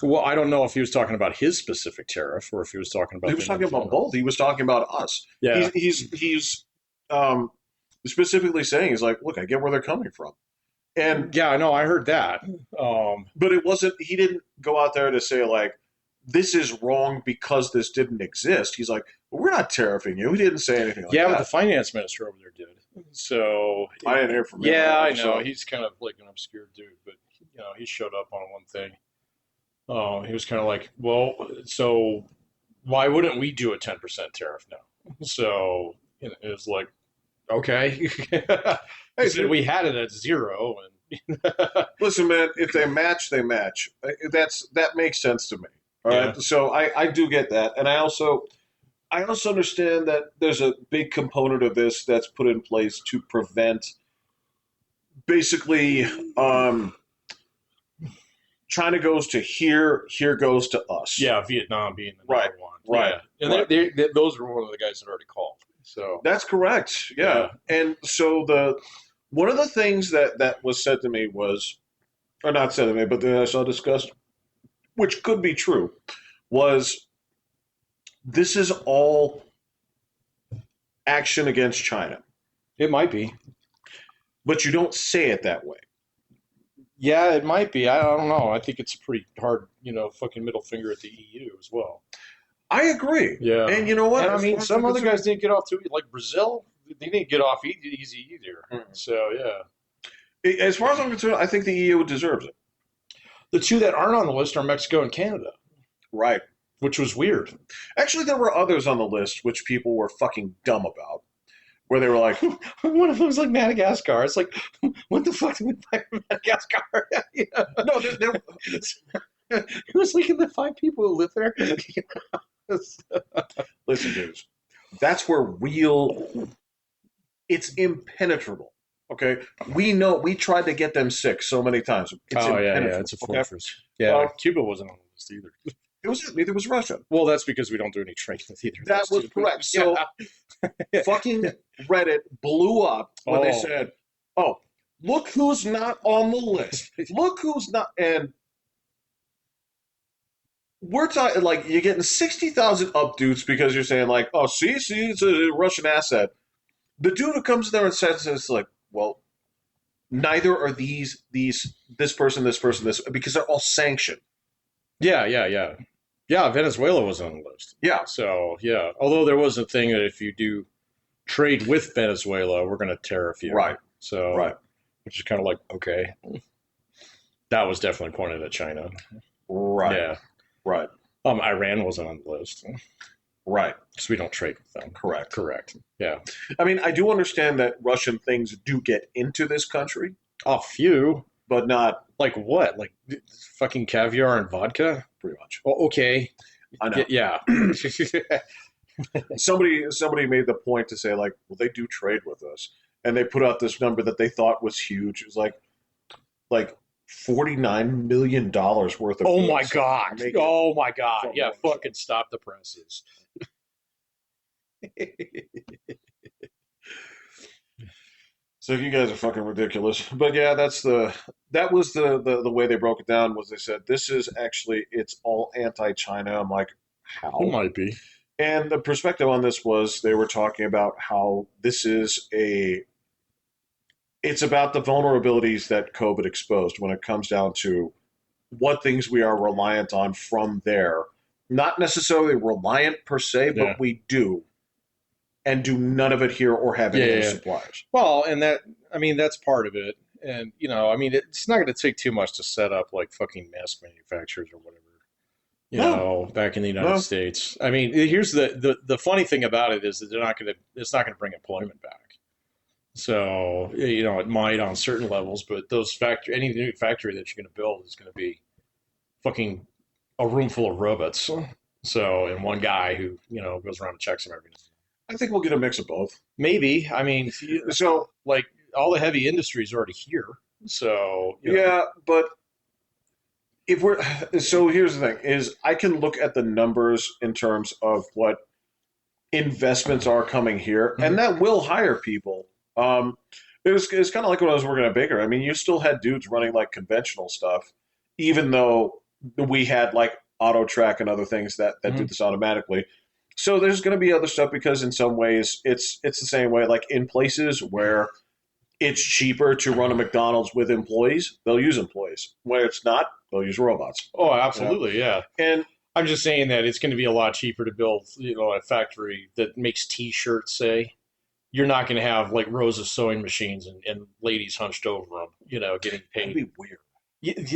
Well, I don't know if he was talking about his specific tariff or if he was talking about. He was talking about both. He was talking about us. Yeah. He's specifically saying, he's like, look, I get where they're coming from. And yeah, I know, I heard that. But it wasn't, he didn't go out there to say like, this is wrong because this didn't exist. He's like, well, we're not tariffing you. He didn't say anything like that. Yeah, but the finance minister over there did. So I didn't hear from him. Yeah, I know. He's kind of like an obscure dude, but you know, he showed up on one thing. He was kind of like, well, so why wouldn't we do a 10% tariff now? So you know, it was like, okay. He said we had it at 0. And listen, man, if they match, they match. That makes sense to me. All right. So I do get that. And I also understand that there's a big component of this that's put in place to prevent basically China goes to here goes to us. Yeah, Vietnam being the right, number one. Right. Yeah. And those were one of the guys that already called. So that's correct. Yeah. And so one of the things that was said to me was, or not said to me, but that I saw discussed, which could be true, was this is all action against China. It might be. But you don't say it that way. Yeah, it might be. I don't know. I think it's a pretty hard, fucking middle finger at the EU as well. I agree. Yeah. And you know what? And I mean, some other guys didn't get off too, like Brazil, they didn't get off easy either. Mm-hmm. So, yeah. As far as I'm concerned, I think the EU deserves it. The two that aren't on the list are Mexico and Canada. Right. Which was weird. Actually, there were others on the list which people were fucking dumb about. Where they were like, one of them was like Madagascar. It's like, what the fuck did we buy from Madagascar? No, it was like the 5 people who live there. Listen, dudes, that's where it's impenetrable. Okay, we know we tried to get them sick so many times. It's it's a fortress. Okay? Yeah, Cuba wasn't on the list either. Neither was Russia. Well, that's because we don't do any trade with either. That was correct. So, fucking Reddit blew up when they said, "Oh, look who's not on the list. Look who's not." And we're talking like you're getting 60,000 updates because you're saying like, "Oh, see, it's a Russian asset." The dude who comes there and says, "It's like, well, neither are this person, because they're all sanctioned." Yeah, Venezuela was on the list. Yeah. So, yeah. Although there was a thing that if you do trade with Venezuela, we're going to tariff you. Right. So, right. Which is kind of like, okay. That was definitely pointed at China. Right. Yeah. Right. Iran wasn't on the list. Right. Because we don't trade with them. Correct. Yeah. I mean, I do understand that Russian things do get into this country. A few. But not... Like what? Like fucking caviar and vodka? Pretty much. Oh, okay. I know. Yeah. Somebody made the point to say, like, well, they do trade with us. and they put out this number that they thought was huge. It was like $49 million worth of. Oh goods my god! making Oh my god! from Yeah, one shop. fucking stop the presses. So you guys are fucking ridiculous. But yeah, that was the way they broke it down was they said this is actually it's all anti-China. I'm like, It how? might be. And the perspective on this was they were talking about how this is it's about the vulnerabilities that COVID exposed when it comes down to what things we are reliant on from there. Not necessarily reliant per se, but Yeah. we do. And do none of it here or have any Yeah, other yeah. suppliers. Well, and that's part of it. And it's not going to take too much to set up like fucking mask manufacturers or whatever. No. Back in the United No. States. I mean, here's the funny thing about it is that it's not going to bring employment back. So, it might on certain levels, but any new factory that you're going to build is going to be fucking a room full of robots. So, and one guy who, goes around and checks them every day. I think we'll get a mix of both. Maybe. I mean, So like all the heavy industry is already here. So, yeah, but so here's the thing is I can look at the numbers in terms of what investments are coming here, and that will hire people. It's kind of like when I was working at Baker. I mean, you still had dudes running like conventional stuff, even though we had like auto track and other things that do this automatically. So there's going to be other stuff because in some ways it's the same way. Like in places where it's cheaper to run a McDonald's with employees, they'll use employees. Where it's not, they'll use robots. Oh, absolutely, yeah. And I'm just saying that it's going to be a lot cheaper to build, a factory that makes T-shirts. Say, you're not going to have like rows of sewing machines and ladies hunched over them, getting that'd paid. be weird.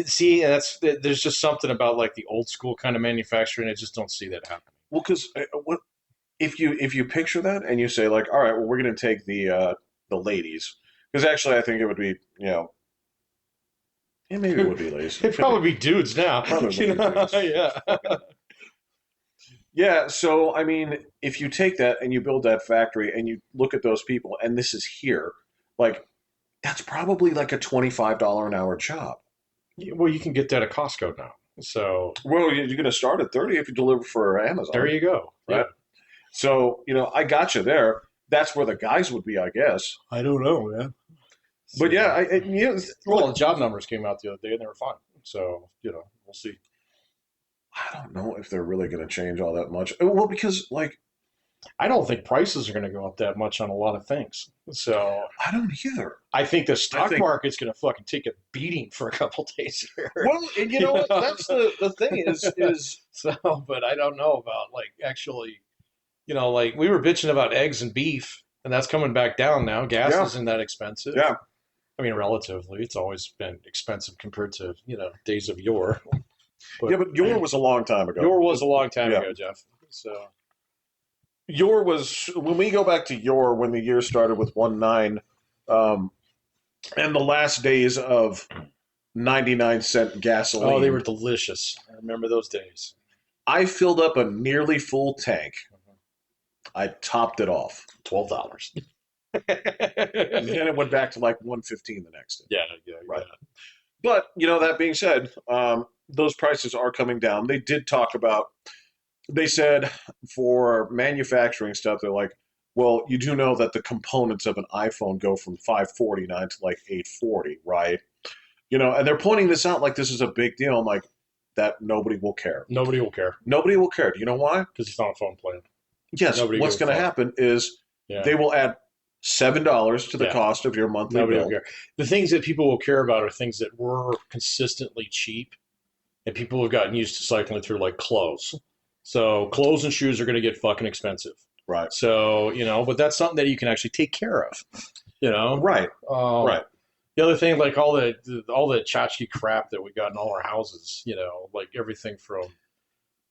See, there's just something about like the old school kind of manufacturing. I just don't see that happening. Well, because what if you picture that and you say like, all right, well, we're going to take the ladies because actually I think it would be maybe it would be ladies. It'd probably be dudes now. Probably would be dudes. Yeah. Yeah, so I mean, if you take that and you build that factory and you look at those people and this is here, like that's probably like a $25 an hour job. Well, you can get that at Costco now. So, well, you're going to start at 30 if you deliver for Amazon. There you go. Right. Yeah. So, I got you there. That's where the guys would be, I guess. I don't know, man. But yeah, the job numbers came out the other day and they were fine. So, we'll see. I don't know if they're really going to change all that much. Well, because I don't think prices are going to go up that much on a lot of things. So I don't either. I think the stock market's going to fucking take a beating for a couple days here. Well, and you know what? That's the thing is so, but I don't know about actually, like we were bitching about eggs and beef, and that's coming back down now. Gas isn't that expensive. Yeah. I mean, relatively, it's always been expensive compared to days of yore. But yore was a long time ago. Yore was a long time ago, Jeff. So. Yore was when we go back to yore when the year started with 1.9, and the last days of 99-cent gasoline. Oh, they were delicious. I remember those days. I filled up a nearly full tank. I topped it off. $12. And then it went back to like $1.15 the next day. Yeah, right. But that being said, those prices are coming down. They did talk about. They said for manufacturing stuff, they're like, well, you do know that the components of an iPhone go from $549 to like $840, right? And they're pointing this out like this is a big deal. I'm like, that nobody will care. Nobody will care. Nobody will care. Do you know why? Because it's not a phone plan. Yes. What's going to happen is they will add $7 to the cost of your monthly bill. Will care. The things that people will care about are things that were consistently cheap, and people have gotten used to cycling through like clothes. So clothes and shoes are going to get fucking expensive. Right. So, but that's something that you can actually take care of, Right. Right. The other thing, like all the tchotchke crap that we got in all our houses, like everything from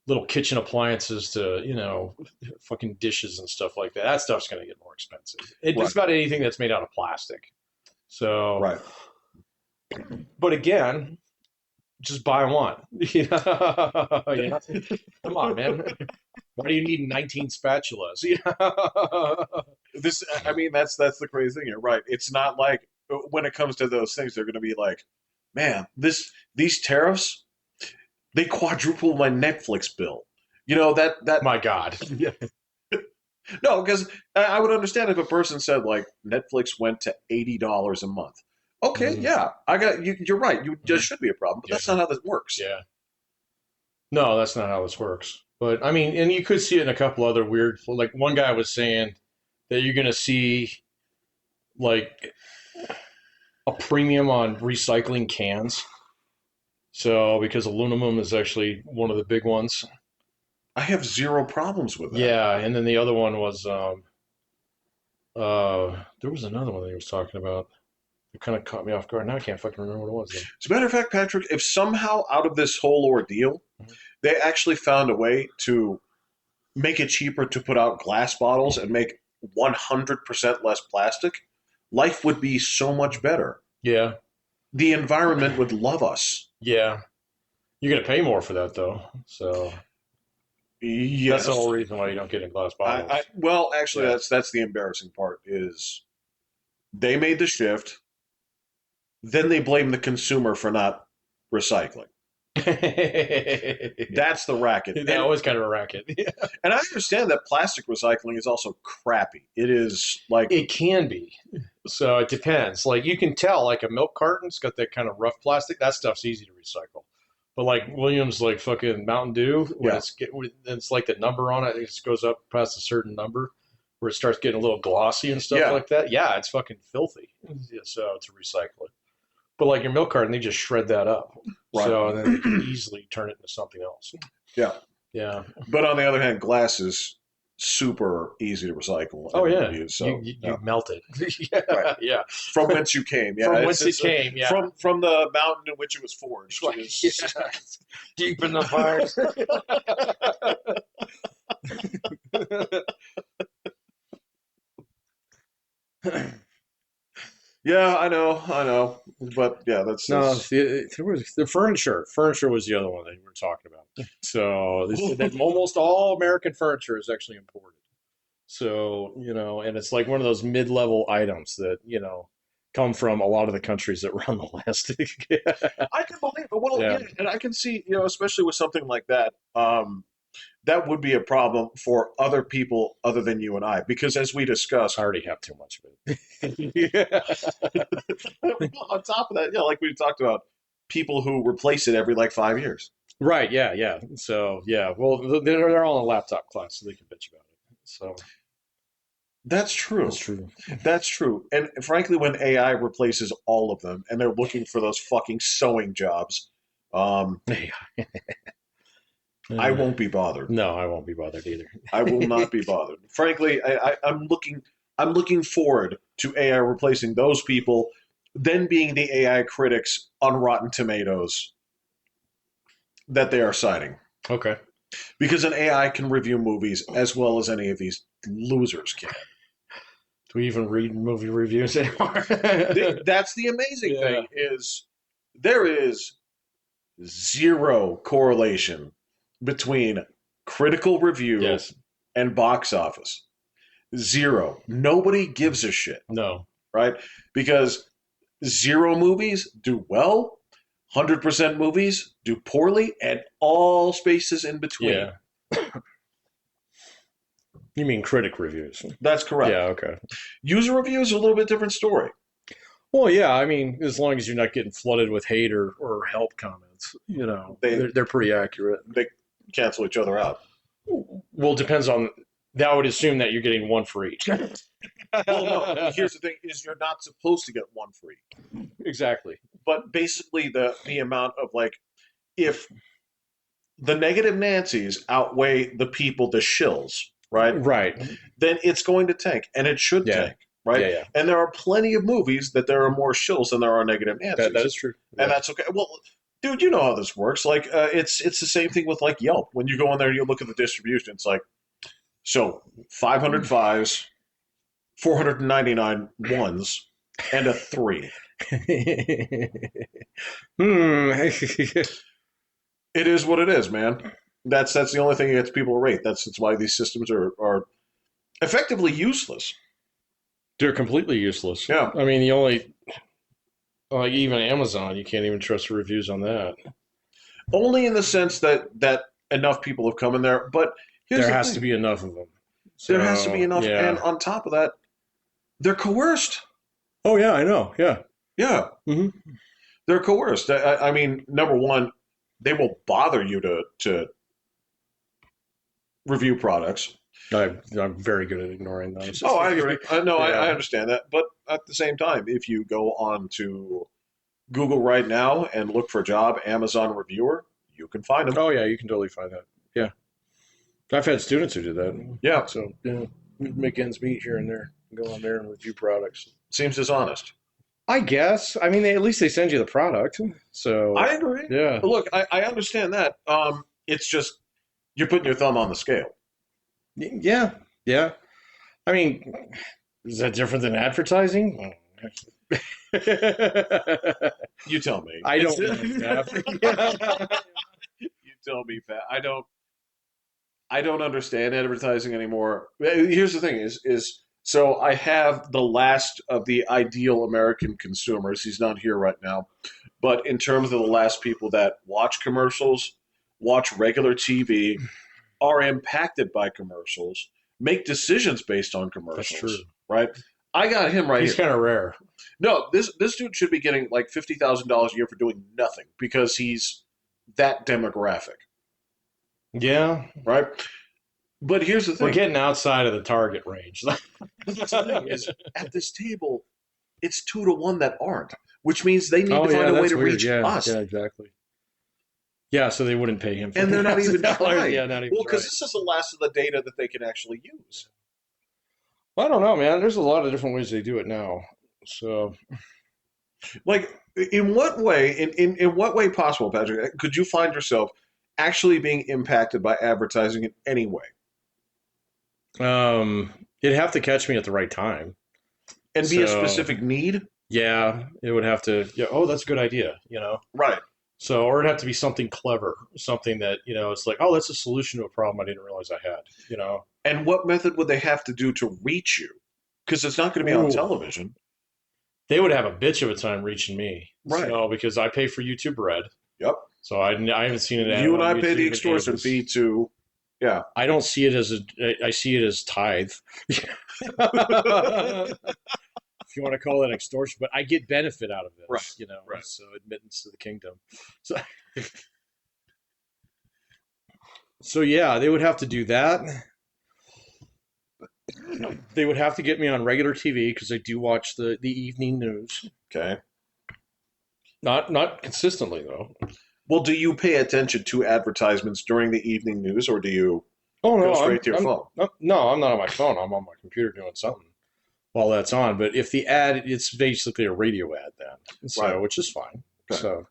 little kitchen appliances to, fucking dishes and stuff like that. That stuff's going to get more expensive. Just about anything that's made out of plastic. So, right. But again, just buy one. Come on, man. Why do you need 19 spatulas? I mean, that's the crazy thing. You're right. It's not like when it comes to those things, they're going to be like, man, these tariffs, they quadruple my Netflix bill. You know that My God. no, because I would understand if a person said like Netflix went to $80 a month. Okay, Mhm. yeah, I got you. You're right. You just should be a problem, but that's Yeah. not how this works. Yeah. No, that's not how this works. But I mean, and you could see it in a couple other weird, like one guy was saying that you're going to see like a premium on recycling cans. So because aluminum is actually one of the big ones. I have zero problems with that. Yeah, and then the other one was there was another one that he was talking about. It kind of caught me off guard. Now I can't fucking remember what it was. As a matter of fact, Patrick, if somehow out of this whole ordeal, Mhm. they actually found a way to make it cheaper to put out glass bottles and make 100% less plastic, life would be so much better. Yeah, The environment would love us. yeah. You're gonna pay more for that though. So Yes. that's the whole reason why you don't get in glass bottles. Well, actually, Yeah. that's the embarrassing part is they made the shift, then they blame the consumer for not recycling. That's the racket. That was kind of a racket. Yeah. And I understand that plastic recycling is also crappy. It is like It can be. So it depends. Like you can tell, like a milk carton's got that kind of rough plastic. That stuff's easy to recycle. But like Williams, like fucking Mountain Dew, when it's like the number on it, it just goes up past a certain number where it starts getting a little glossy and stuff Yeah. like that. Yeah, it's fucking filthy. Yeah, so to recycle it. But like your milk carton, they just shred that up. Right. So then they can easily turn it into something else. Yeah. Yeah. But on the other hand, glass is super easy to recycle. Oh and yeah. reuse, so, You yeah. melt it. Yeah. Right. Yeah. From whence you came. Yeah. From it's- whence it it's, came. Yeah. From the mountain in which it was forged. Right, It's- yeah. Deep in the fires. Yeah, I know. But yeah, that's No, the furniture. Furniture was the other one that we were talking about. So almost all American furniture is actually imported. So, and it's like one of those mid-level items that, come from a lot of the countries that run the last. I can believe it. Well, Yeah. yeah, and I can see, especially with something like that, that would be a problem for other people other than you and I, because as we discussed, I already have too much of it. on top of that, yeah, like we talked about, people who replace it every like 5 years. Right, yeah. So, yeah, well, they're all in a laptop class, so they can bitch about it. So That's true. that's true. That's true. And frankly, when AI replaces all of them and they're looking for those fucking sewing jobs, I won't be bothered. No, I won't be bothered either. I will not be bothered. Frankly, I'm looking forward to AI replacing those people, then being the AI critics on Rotten Tomatoes that they are citing. Okay. Because an AI can review movies as well as any of these losers can. Do we even read movie reviews anymore? That's the amazing thing is there is zero correlation between critical review Yes. and box office. Zero. Nobody gives a shit, No. right? Because zero movies do well, 100% movies do poorly, and all spaces in between. Yeah. You mean critic reviews? That's correct. Yeah. Okay. User reviews are a little bit different story. Well, yeah. I mean, as long as you're not getting flooded with hate or help comments, they're pretty accurate. They cancel each other out. Well, it depends on. That would assume that you're getting one for each. Well, no. Here's the thing: is you're not supposed to get one free. Exactly. But basically, the amount of like, if the negative Nancy's outweigh the shills, right? Right. Then it's going to tank, and it should Yeah. tank, right? Yeah. And there are plenty of movies that there are more shills than there are negative Nancy's. That is true. And that's okay. Well, dude, you know how this works. Like, it's the same thing with like Yelp. When you go in there and you look at the distribution, it's like, so 500 5s, 499 1s, and a 3. It is what it is, man. That's the only thing that gets people to rate. That's why these systems are effectively useless. They're completely useless. Yeah. I mean, the only like even Amazon, you can't even trust the reviews on that. Only in the sense that enough people have come in there. But here's There the has thing. to be enough of them. There has to be So, enough. And yeah. on top of that, they're coerced. Oh yeah, I know. Yeah. Yeah. hmm They're coerced. I mean, number one, they will bother you to review products. I'm very good at ignoring those. Oh, I agree. No, Yeah. I understand that. But at the same time, if you go on to Google right now and look for job Amazon reviewer, you can find them. Oh yeah, you can totally find that. Yeah. I've had students who do that. Yeah. So yeah, we make ends meet here and there. Go on there and review products. Seems dishonest. I guess. I mean, at least they send you the product. So I agree. yeah. Look, I understand that. It's just you're putting your thumb on the scale. Yeah. Yeah. I mean, is that different than advertising? You tell me. I don't know. You tell me, Pat. I don't understand advertising anymore. Here's the thing: is so I have the last of the ideal American consumers. He's not here right now, but in terms of the last people that watch commercials, watch regular TV, are impacted by commercials, make decisions based on commercials. That's true. Right? I got him right He's here. kind of rare. No, this dude should be getting like $50,000 a year for doing nothing because he's that demographic, Yeah. right? But here's the We're thing: getting outside of the target range. That's the thing is, at this table, it's 2-1 that aren't, which means they need Oh to find yeah, a way that's to weird. reach Yeah, us. yeah, exactly. Yeah, so they wouldn't pay him. And they're not even $50,000. trying. Yeah, not even. Well, because trying. this is the last of the data that they can actually use. Well, I don't know, man. There's a lot of different ways they do it now. So Like, in what way, in what way possible, Patrick, could you find yourself actually being impacted by advertising in any way? it'd have to catch me at the right time. And be a So specific need? yeah, it would have to. Yeah. Oh, that's a good idea. Right. So, or it'd have to be something clever, something that it's like, oh, that's a solution to a problem I didn't realize I had. And what method would they have to do to reach you? Because it's not going to be on Ooh. television. They would have a bitch of a time reaching me, Right. So, because I pay for YouTube Red. Yep. So I haven't seen it. You and on I pay YouTube the in extortion ages. fee to, yeah. I don't see it as I see it as tithe. If you want to call it extortion, but I get benefit out of it. Right, right. So admittance to the kingdom. So, so yeah, they would have to do that. They would have to get me on regular TV because I do watch the evening news. Okay. Not consistently though. Well, do you pay attention to advertisements during the evening news, or do you Oh no, go straight to your phone? No, I'm not on my phone. I'm on my computer doing something while that's on. But if the ad, it's basically a radio ad then, so Right. which is fine. Okay. So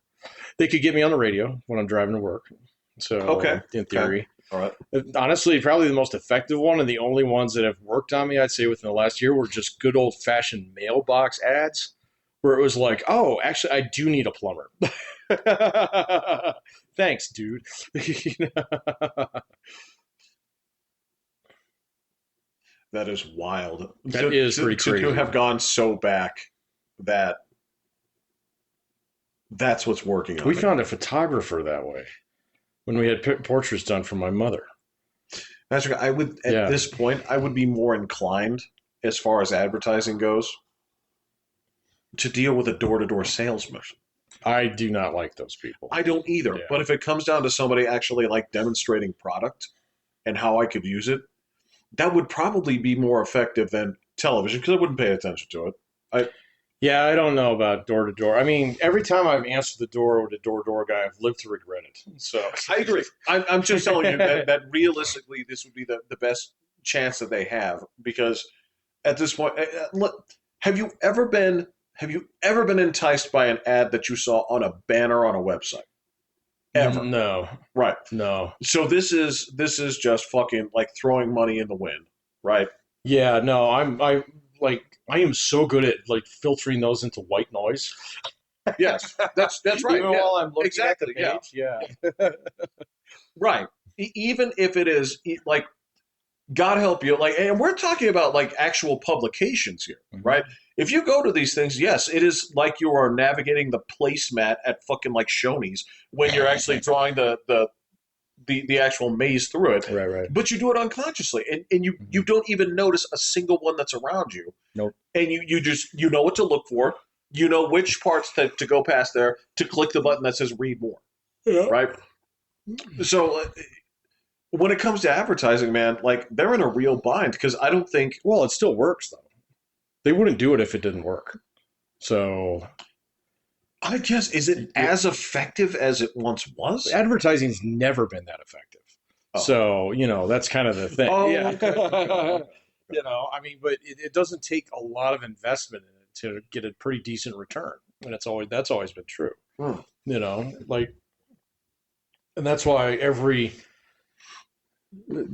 they could get me on the radio when I'm driving to work. So Okay. in theory, All right. honestly, probably the most effective one and the only ones that have worked on me, I'd say within the last year, were just good old fashioned mailbox ads, where it was like, oh, actually, I do need a plumber. Thanks, dude. That is wild. That is pretty to crazy. have gone so back that that's what's working on We it. found a photographer that way when we had portraits done for my mother. Patrick, I would at this point I would be more inclined, as far as advertising goes, to deal with a door-to-door salesman. I do not like those people. I don't either. Yeah. But if it comes down to somebody actually like demonstrating product and how I could use it, that would probably be more effective than television because I wouldn't pay attention to it. Yeah, I don't know about door to door. I mean, every time I've answered the door with a door guy, I've lived to regret it. So I agree. I'm just telling you that realistically, this would be the best chance that they have because at this point, look, have you ever been enticed by an ad that you saw on a banner on a website? Ever? No, Right. no. So this is just fucking like throwing money in the wind, right? Yeah, no. I am so good at like filtering those into white noise. Yes, that's right. Even Yeah. while I'm looking Exactly, at the page. Yeah. Right. Even if it is like God help you. Like, and we're talking about like actual publications here, right? If you go to these things, yes, it is like you are navigating the placemat at fucking like Shoney's when you're actually drawing the actual maze through it. Right. But you do it unconsciously, and you don't even notice a single one that's around you. Nope. And you just you know what to look for. You know which parts to go past there to click the button that says read more. Yeah. Right. So when it comes to advertising, man, like they're in a real bind because I don't think. Well, it still works though. They wouldn't do it if it didn't work. So I guess is it as effective as it once was? advertising's never been that effective. Oh. So, you know, that's kind of the thing. Oh, yeah. okay. You know, I mean, but it doesn't take a lot of investment in it to get a pretty decent return. And that's always been true. Hmm. You know, like, and that's why every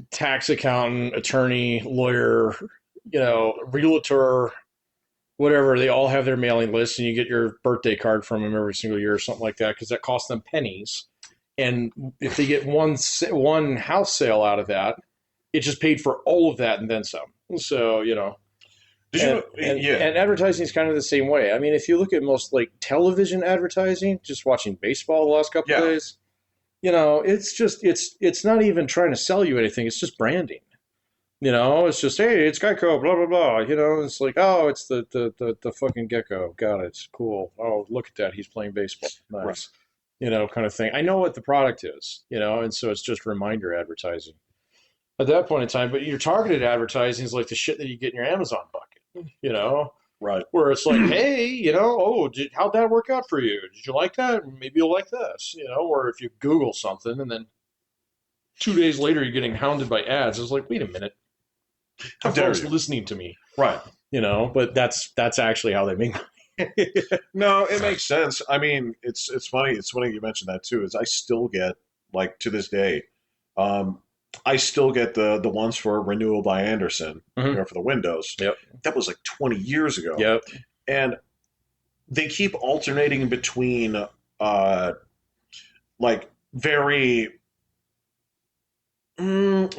tax accountant, attorney, lawyer, you know, realtor, whatever, they all have their mailing list, and you get your birthday card from them every single year or something like that because that costs them pennies. And if they get one house sale out of that, it just paid for all of that and then some. So, you know. And advertising is kind of the same way. I mean, if you look at most like television advertising, just watching baseball the last couple of days, you know, it's not even trying to sell you anything. It's just branding. You know, it's just, hey, it's Geico, blah, blah, blah. You know, it's like, oh, it's the fucking gecko. Got it. It's cool. Oh, look at that. He's playing baseball. Nice. Right. You know, kind of thing. I know what the product is, you know, and so it's just reminder advertising at that point in time. But your targeted advertising is like the shit that you get in your Amazon bucket, you know? Right. Where it's like, hey, you know, oh, how'd that work out for you? Did you like that? Maybe you'll like this, you know? Or if you Google something and then 2 days later you're getting hounded by ads, it's like, wait a minute. How dare you listening to me? Right. You know, but that's actually how they make money. No, it makes sense. I mean, it's funny. It's funny you mentioned that too. Is I still get like to this day, I still get the ones for Renewal by Anderson, you know, for the Windows. Yep. That was like 20 years ago. Yep. And they keep alternating between like very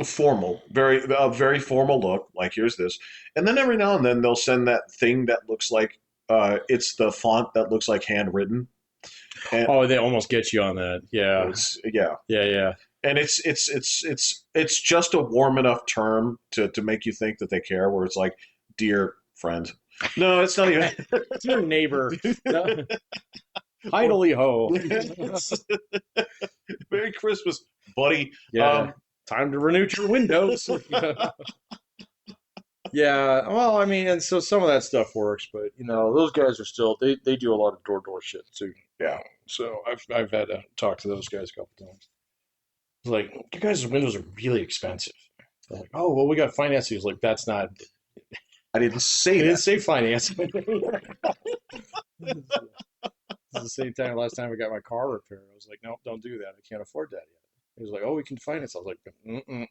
formal, very formal look. Like here's this, and then every now and then they'll send that thing that looks like it's the font that looks like handwritten. And oh, they almost get you on that. Yeah. Yeah. And it's just a warm enough term to make you think that they care. Where it's like, dear friend. No, it's not even. It's your neighbor. Idly ho. Merry Christmas, buddy. Yeah. Time to renew your windows. Yeah. Well, I mean, and so some of that stuff works, but you know, those guys are still they do a lot of door shit too. Yeah. So I've had to talk to those guys a couple times. It's like, your guys' windows are really expensive. They're like, oh, well, we got financing. It's like, that's not. I didn't say that. I didn't say financing. This is the same time last time I got my car repaired. I was like, no, don't do that. I can't afford that yet. He was like, oh, we can finance. I was like, mm-mm.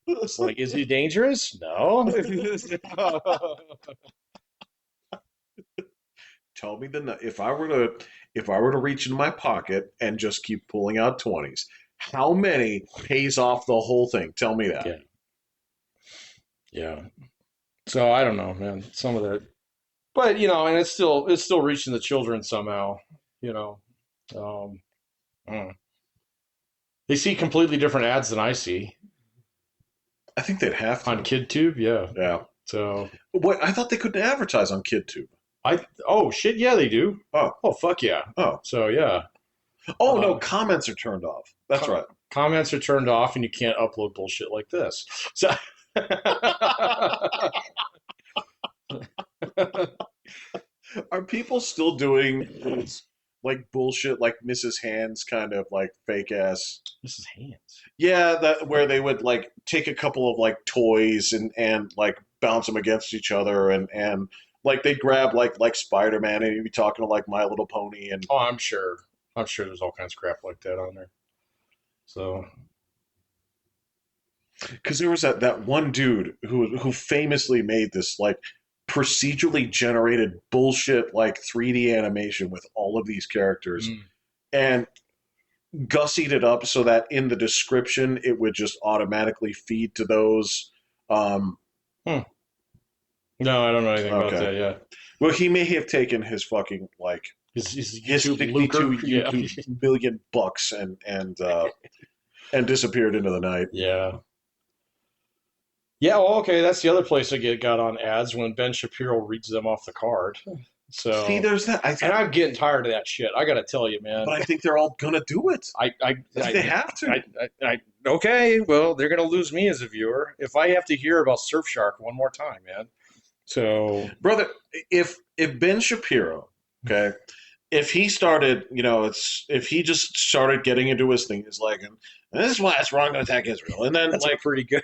It's like, is he dangerous? No. Tell me if I were to reach in my pocket and just keep pulling out 20s, how many pays off the whole thing? Tell me that. Yeah. So I don't know, man. Some of that, but you know, and it's still reaching the children somehow. You know, they see completely different ads than I see. I think they'd have to on KidTube. Yeah. Yeah. So what? I thought they couldn't advertise on KidTube. Oh shit, yeah, they do. Oh fuck yeah. Oh, so yeah. Oh no, comments are turned off. That's right. Comments are turned off, and you can't upload bullshit like this. So. Are people still doing like bullshit, like Mrs. Hands kind of like fake ass Mrs. Hands? Yeah, that where they would like take a couple of like toys and like bounce them against each other and like they grab like Spider-Man and he'd be talking to like My Little Pony and I'm sure there's all kinds of crap like that on there. So because there was that one dude who famously made this like procedurally generated bullshit like 3D animation with all of these characters and gussied it up so that in the description it would just automatically feed to those. No, I don't know anything about Okay. that. Yeah, Well, he may have taken his fucking his his YouTube 62 lucre. Yeah, YouTube million bucks and disappeared into the night. yeah. Yeah, well, okay, that's the other place I got on ads when Ben Shapiro reads them off the card. See, So, there's that. and I'm getting tired of that shit. I got to tell you, man. But I think they're all gonna do it. They have to. Okay, well, they're gonna lose me as a viewer if I have to hear about Surfshark one more time, man. So, Brother, if Ben Shapiro, okay, if he started, if he just started getting into his thing, is like, and this is why it's wrong to attack Israel, and then that's pretty good.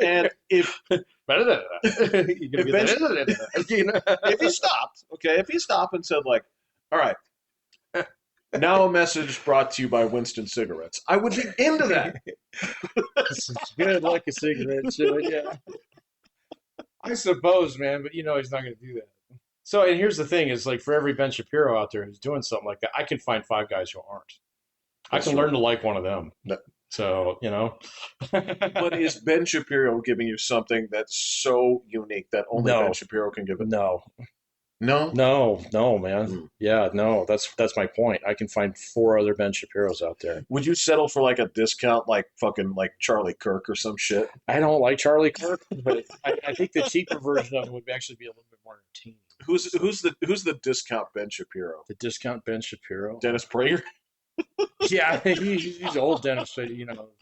and if if he stopped and said like, all right, now a message brought to you by Winston Cigarettes, I would be into that. It's good, like a cigarette. So, yeah, I suppose, man, but he's not going to do that. So, and here's the thing: is like for every Ben Shapiro out there who's doing something like that, I can find 5 guys who aren't. I can learn to like one of them. So, But is Ben Shapiro giving you something that's so unique that only Ben Shapiro can give it? No. No? No, man. Yeah, no, that's my point. I can find 4 other Ben Shapiros out there. Would you settle for like a discount like fucking like Charlie Kirk or some shit? I don't like Charlie Kirk, but I think the cheaper version of it would actually be a little bit more entertaining. Who's the discount Ben Shapiro? The discount Ben Shapiro? Dennis Prager? Yeah, he's old Dennis, but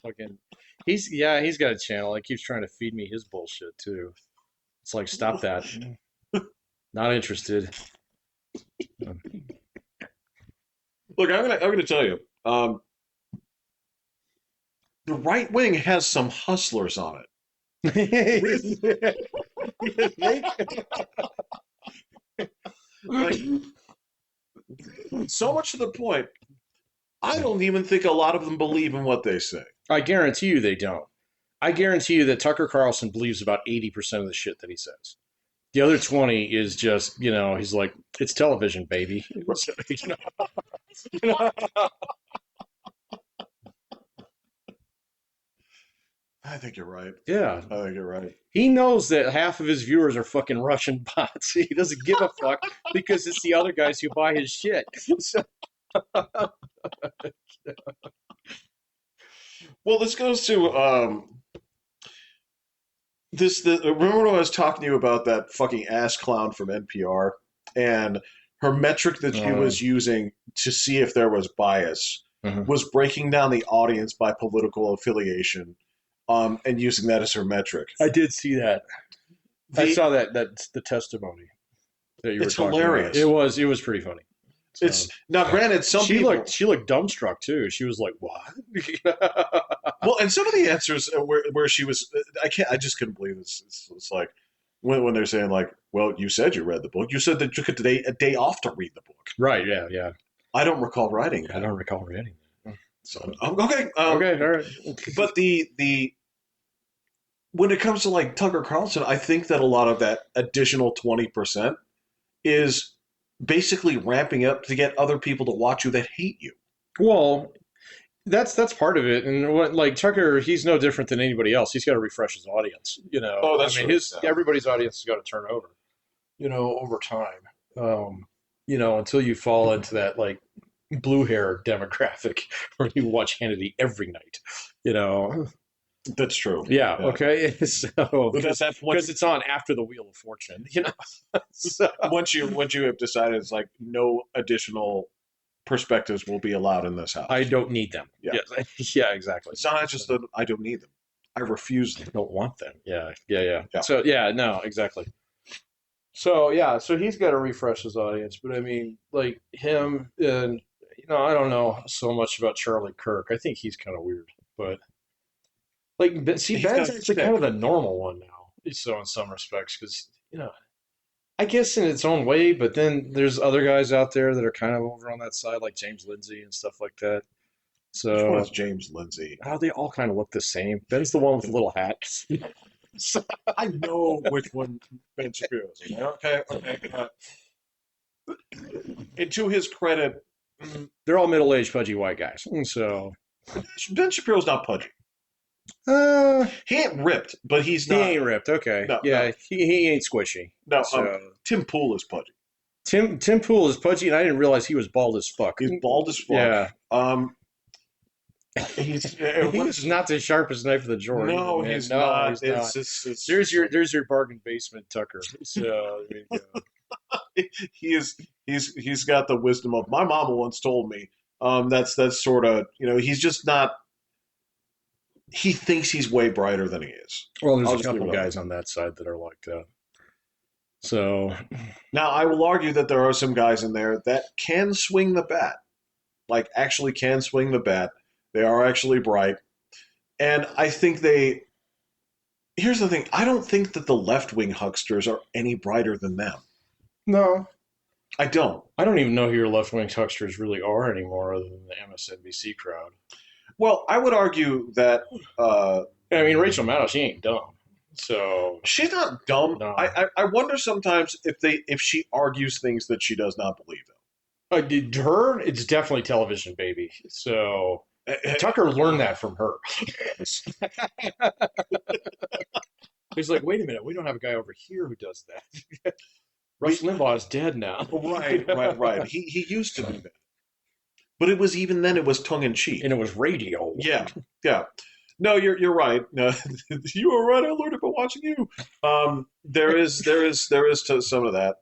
fucking he's got a channel. He keeps trying to feed me his bullshit too. It's like, stop that. Not interested. Look, I'm gonna tell you. The right wing has some hustlers on it. Like, so much to the point, I don't even think a lot of them believe in what they say. I guarantee you they don't. I guarantee you that Tucker Carlson believes about 80% of the shit that he says. The other 20 is just, he's like, it's television, baby. I think you're right. Yeah. I think you're right. He knows that half of his viewers are fucking Russian bots. He doesn't give a fuck because it's the other guys who buy his shit. So... Well, this goes to remember when I was talking to you about that fucking ass clown from NPR and her metric that she was using to see if there was bias was breaking down the audience by political affiliation and using that as her metric. I did see that. I saw that's the testimony that you were talking hilarious. About. It was pretty funny. So, it's now granted she looked dumbstruck too. She was like, "What?" Well, and some of the answers where she was, I just couldn't believe this. It's like when they're saying like, "Well, you said you read the book. You said that you took a day off to read the book." Right? Yeah. I don't recall writing that. I don't recall reading that. So okay, okay, all right. But the when it comes to like Tucker Carlson, I think that a lot of that additional 20% is basically ramping up to get other people to watch you that hate you. Well, that's part of it. And what, like Tucker, he's no different than anybody else. He's got to refresh his audience. Oh, that's everybody's audience has got to turn over. Over time. Until you fall into that like blue hair demographic where you watch Hannity every night. That's true. Yeah. Okay. So because it's on after the Wheel of Fortune, So, once you have decided it's like no additional perspectives will be allowed in this house. I don't need them. Yeah. Yes. Yeah. Exactly. It's not just that I don't need them. I refuse them. I don't want them. Yeah. So yeah. No. Exactly. So yeah. So he's got to refresh his audience, but I mean, like him and I don't know so much about Charlie Kirk. I think he's kind of weird, but. Ben's actually kind of the normal one now. So in some respects, because I guess in its own way, but then there's other guys out there that are kind of over on that side, like James Lindsay and stuff like that. So which one is James Lindsay? Oh, they all kind of look the same. Ben's the one with the little hat. I know which one Ben Shapiro is. Okay. And to his credit, They're all middle-aged, pudgy white guys. So, Ben Shapiro's not pudgy. uh, He ain't ripped, but he's he not. ain't ripped. Okay. No, Yeah, no. he ain't squishy. No, So Tim Pool is pudgy. Tim Pool is pudgy, and I didn't realize he was bald as fuck. He's bald as fuck. Yeah. He's He's not the sharpest knife of the drawer. no, either, man. he's No, not. he's not. It's There's your bargain basement Tucker. So there you go. he's got the wisdom of my mama once told me. That's sort of he's just not. He thinks he's way brighter than he is. Well, I'll there's a just leave couple it at guys on that side that are like that. So Now I will argue that there are some guys in there that can swing the bat, like actually can swing the bat. They are actually bright, and I think they. Here's the thing: I don't think that the left-wing hucksters are any brighter than them. no, I don't. I don't even know who your left wing hucksters really are anymore, other than the MSNBC crowd. Well, I would argue that I mean, Rachel Maddow, she ain't dumb. So she's not dumb. No. I wonder sometimes if she argues things that she does not believe her, it's definitely television, baby. So in. Tucker learned that from her. He's like, wait a minute, we don't have a guy over here who does that. Rush Limbaugh is dead now. Right. He used to do that, but it was even then it was tongue in cheek. And it was radio. Yeah. No, you're right. No, you were right. I learned it by watching you. There is some of that.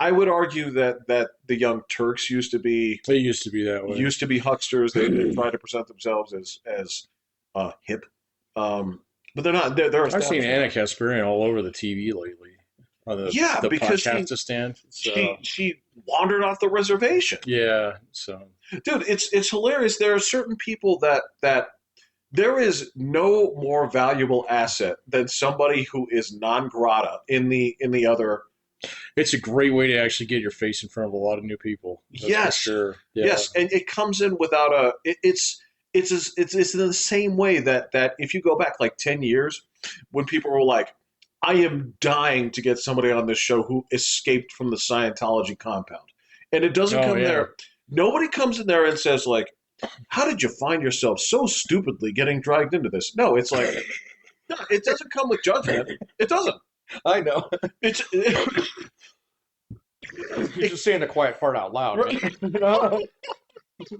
I would argue that the Young Turks used to be They used to be that way. hucksters. They try to present themselves as hip, but they're not. They're I've seen established. Anna Kasparian all over the TV lately. Yeah, the because podcast stand. So, she wandered off the reservation. yeah. So Dude, it's hilarious. There are certain people that there is no more valuable asset than somebody who is non grata in the other. it's a great way to actually get your face in front of a lot of new people. That's Yes. for sure. Yeah. Yes, and it comes in without a. It's in the same way that if you go back like 10 years, when people were like, "I am dying to get somebody on this show who escaped from the Scientology compound," and it doesn't come yeah. there. Nobody comes in there and says like, "How did you find yourself so stupidly getting dragged into this?" No, it's like, no, it doesn't come with judgment. It doesn't. I know. It's You're just saying the quiet part out loud.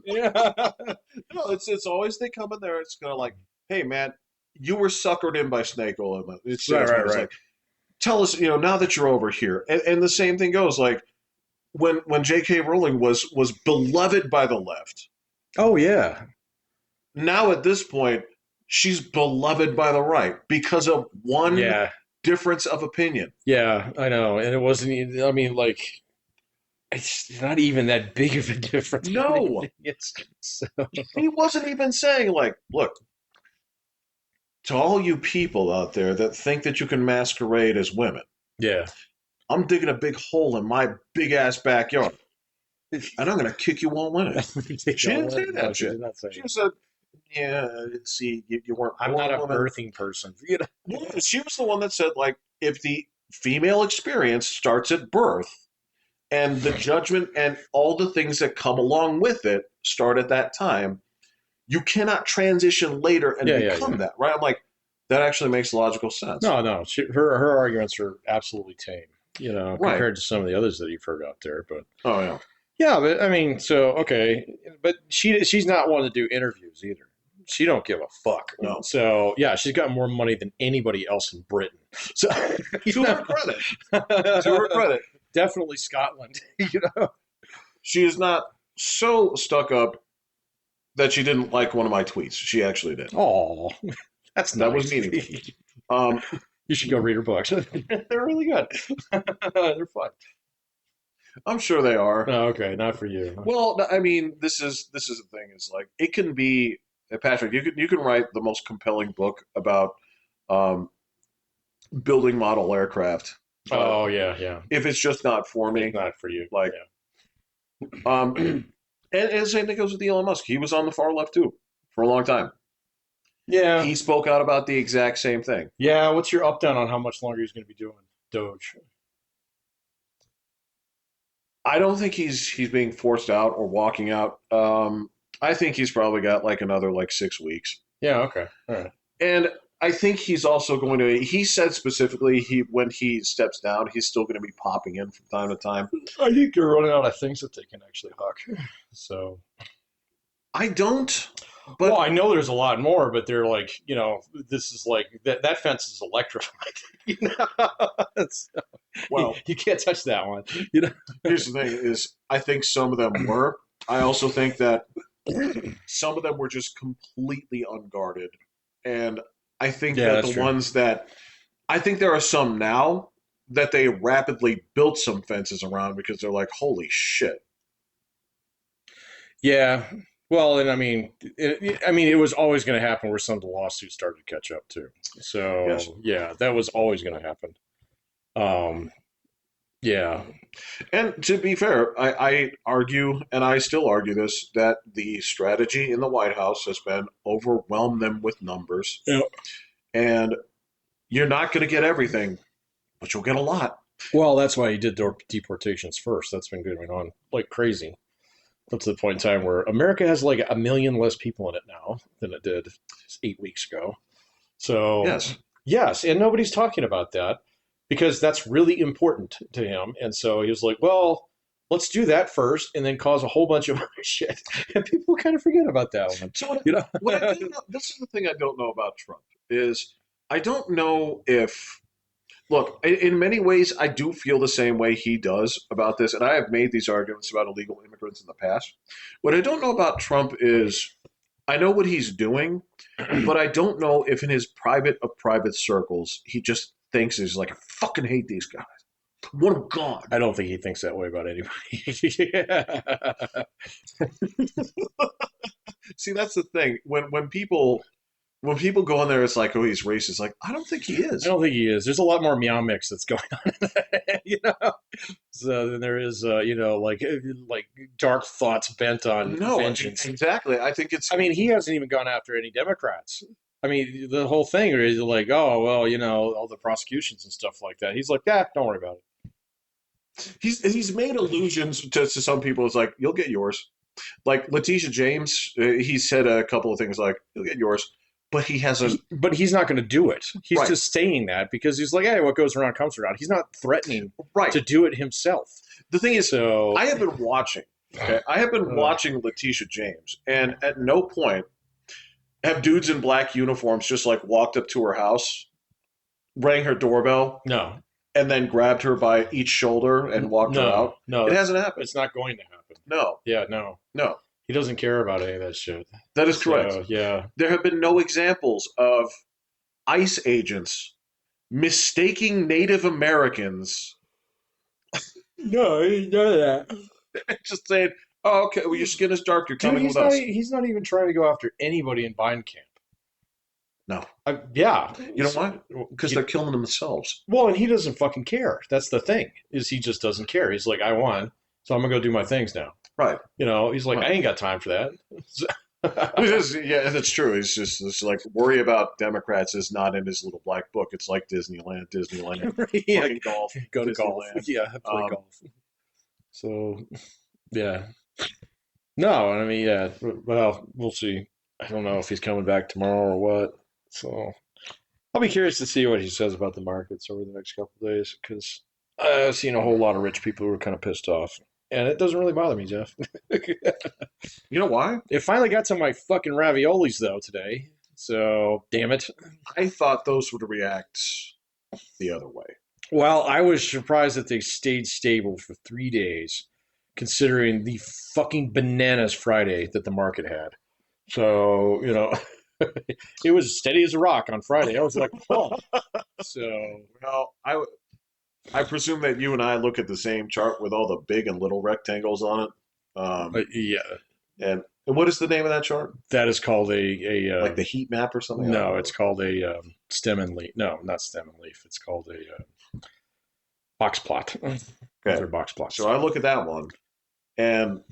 Yeah. no, it's always they come in there. It's kind of like, "Hey, man, you were suckered in by snake oil." It's Right. like, tell us, now that you're over here, and the same thing goes like when J.K. Rowling was beloved by the left. Oh yeah. Now at this point, she's beloved by the right because of one Yeah. difference of opinion. Yeah. I know, and it wasn't. I mean, like, it's not even that big of a difference. No. It's so. He wasn't even saying like, "Look, to all you people out there that think that you can masquerade as women, Yeah. I'm digging a big hole in my big ass backyard, and I'm gonna kick you all in it." She didn't say that No, she shit. did not say She that. said, "Yeah, see, you weren't." I'm born not a woman." birthing person. You know? Yeah, she was the one that said, like, if the female experience starts at birth, and the judgment and all the things that come along with it start at that time, you cannot transition later and become that, right? I'm like, that actually makes logical sense. No. Her arguments are absolutely tame. Right. Compared to some of the others that you've heard out there. But Oh, yeah. yeah, but I mean, so okay, but she's not one to do interviews either. She don't give a fuck. No. So yeah, she's got more money than anybody else in Britain. So To her credit. To her credit. definitely Scotland. She is not so stuck up that she didn't like one of my tweets. She actually did. Oh, that's That nice. was meaningful. You should go read her books. They're really good. They're fun. I'm sure they are. Oh, okay, not for you. Well, I mean, this is the thing. It's like it can be, Patrick. You can write the most compelling book about building model aircraft. Oh yeah. If it's just not for me, Not for you. like, yeah. and the same thing goes with Elon Musk. He was on the far left too for a long time. Yeah. He spoke out about the exact same thing. Yeah. What's your up down on how much longer he's going to be doing Doge? I don't think he's being forced out or walking out. I think he's probably got like another like 6 weeks. Yeah. Okay. All right. And I think he's also going to. He said specifically, when he steps down, he's still going to be popping in from time to time. I think they're running out of things that they can actually huck. So. I don't. But Well, I know there's a lot more, but they're like, this is like that fence is electrified. Well, you can't touch that one. Here's the thing: is I think some of them were. I also think that some of them were just completely unguarded, and I think Yeah, that that's the true. ones that I think there are some now that they rapidly built some fences around because they're like, holy shit. Yeah. Well, and I mean, it was always going to happen where some of the lawsuits started to catch up too. Yes. So yeah, that was always going to happen. Um, yeah. And to be fair, I argue, and I still argue this, that the strategy in the White House has been overwhelm them with numbers. Yeah. And you're not going to get everything, but you'll get a lot. Well, that's why he did the deportations first. That's been going on like crazy. Up to the point in time where America has like 1 million less people in it now than it did 8 weeks ago. So Yes. yes, and nobody's talking about that because that's really important to him. And so he was like, well, let's do that first and then cause a whole bunch of other shit. And people kind of forget about that one. So what I You know? do know, this is the thing I don't know about Trump is I don't know if look, in many ways I do feel the same way he does about this, and I have made these arguments about illegal immigrants in the past. What I don't know about Trump is I know what he's doing, but I don't know if in his private of private circles he just thinks he's like I fucking hate these guys. What a god. I don't think he thinks that way about anybody. See, that's the thing. When people go in there, it's like, oh, he's racist. Like, I don't think he is. I don't think he is. There's a lot more meow mix that's going on, So then there is, like dark thoughts bent on No, vengeance. exactly. I think it's. I mean, he hasn't even gone after any Democrats. I mean, the whole thing is like, oh, well, all the prosecutions and stuff like that. He's like, don't worry about it. He's made allusions to some people. It's like you'll get yours. Like Letitia James, he said a couple of things like you'll get yours, but he hasn't. But he's not going to do it. He's Right. just saying that because he's like, hey, what goes around comes around. He's not threatening Right. to do it himself. The thing is, So I have been watching. Okay, I have been watching Letitia James, and at no point have dudes in black uniforms just like walked up to her house, rang her doorbell, no, and then grabbed her by each shoulder and walked her out. No, It hasn't happened. it's not going to happen. No, Yeah, no. no. He doesn't care about any of that shit. That is correct. So, yeah. There have been no examples of ICE agents mistaking Native Americans No, none of that. just saying, oh, okay, well, your skin is dark, you're Dude, coming with us. he's not even trying to go after anybody in Biden camp. No. Yeah. You know why? Because He- they're killing themselves. Well, and he doesn't fucking care. That's the thing, is he just doesn't care. He's like, I won, so I'm going to go do my things now. Right. He's like, Right. I ain't got time for that. Yeah, that's true. It's like worry about Democrats is not in his little black book. It's like Disneyland, Yeah, fucking golf, go to golf. Disneyland. Yeah, play golf. So, yeah. No, I mean, yeah. Well, we'll see. I don't know if he's coming back tomorrow or what. So, I'll be curious to see what he says about the markets over the next couple of days because I've seen a whole lot of rich people who are kind of pissed off. And it doesn't really bother me, Jeff. You know why? It finally got to my fucking raviolis, though, today. So, damn it. I thought those would react the other way. Well, I was surprised that they stayed stable for 3 days, considering the fucking bananas Friday that the market had. So, it was steady as a rock on Friday. I was like, oh. So, Well, I presume that you and I look at the same chart with all the big and little rectangles on it. yeah, And what is the name of that chart? that is called a Like the heat map or something? no, it's called a stem and leaf. No, not stem and leaf. It's called a box plot. Those are box plots. So I look at that one, and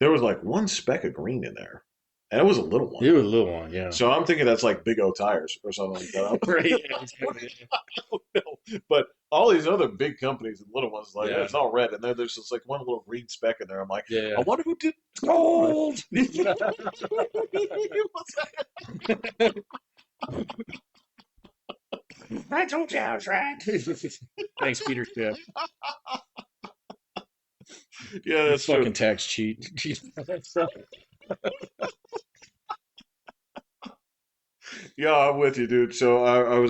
there was like one speck of green in there. And it was a little one. It was a little one, yeah. So I'm thinking that's like Big O tires or something like that. Right. I don't know. But all these other big companies and little ones, like, Yeah. it's all red. And then there's just like one little green speck in there. I'm like, Yeah. I wonder who did Gold. What's that? I told you I was right. Thanks, Peter Schiff. Yeah, that's true. Fucking tax cheat. Yeah, I'm with you, dude. So I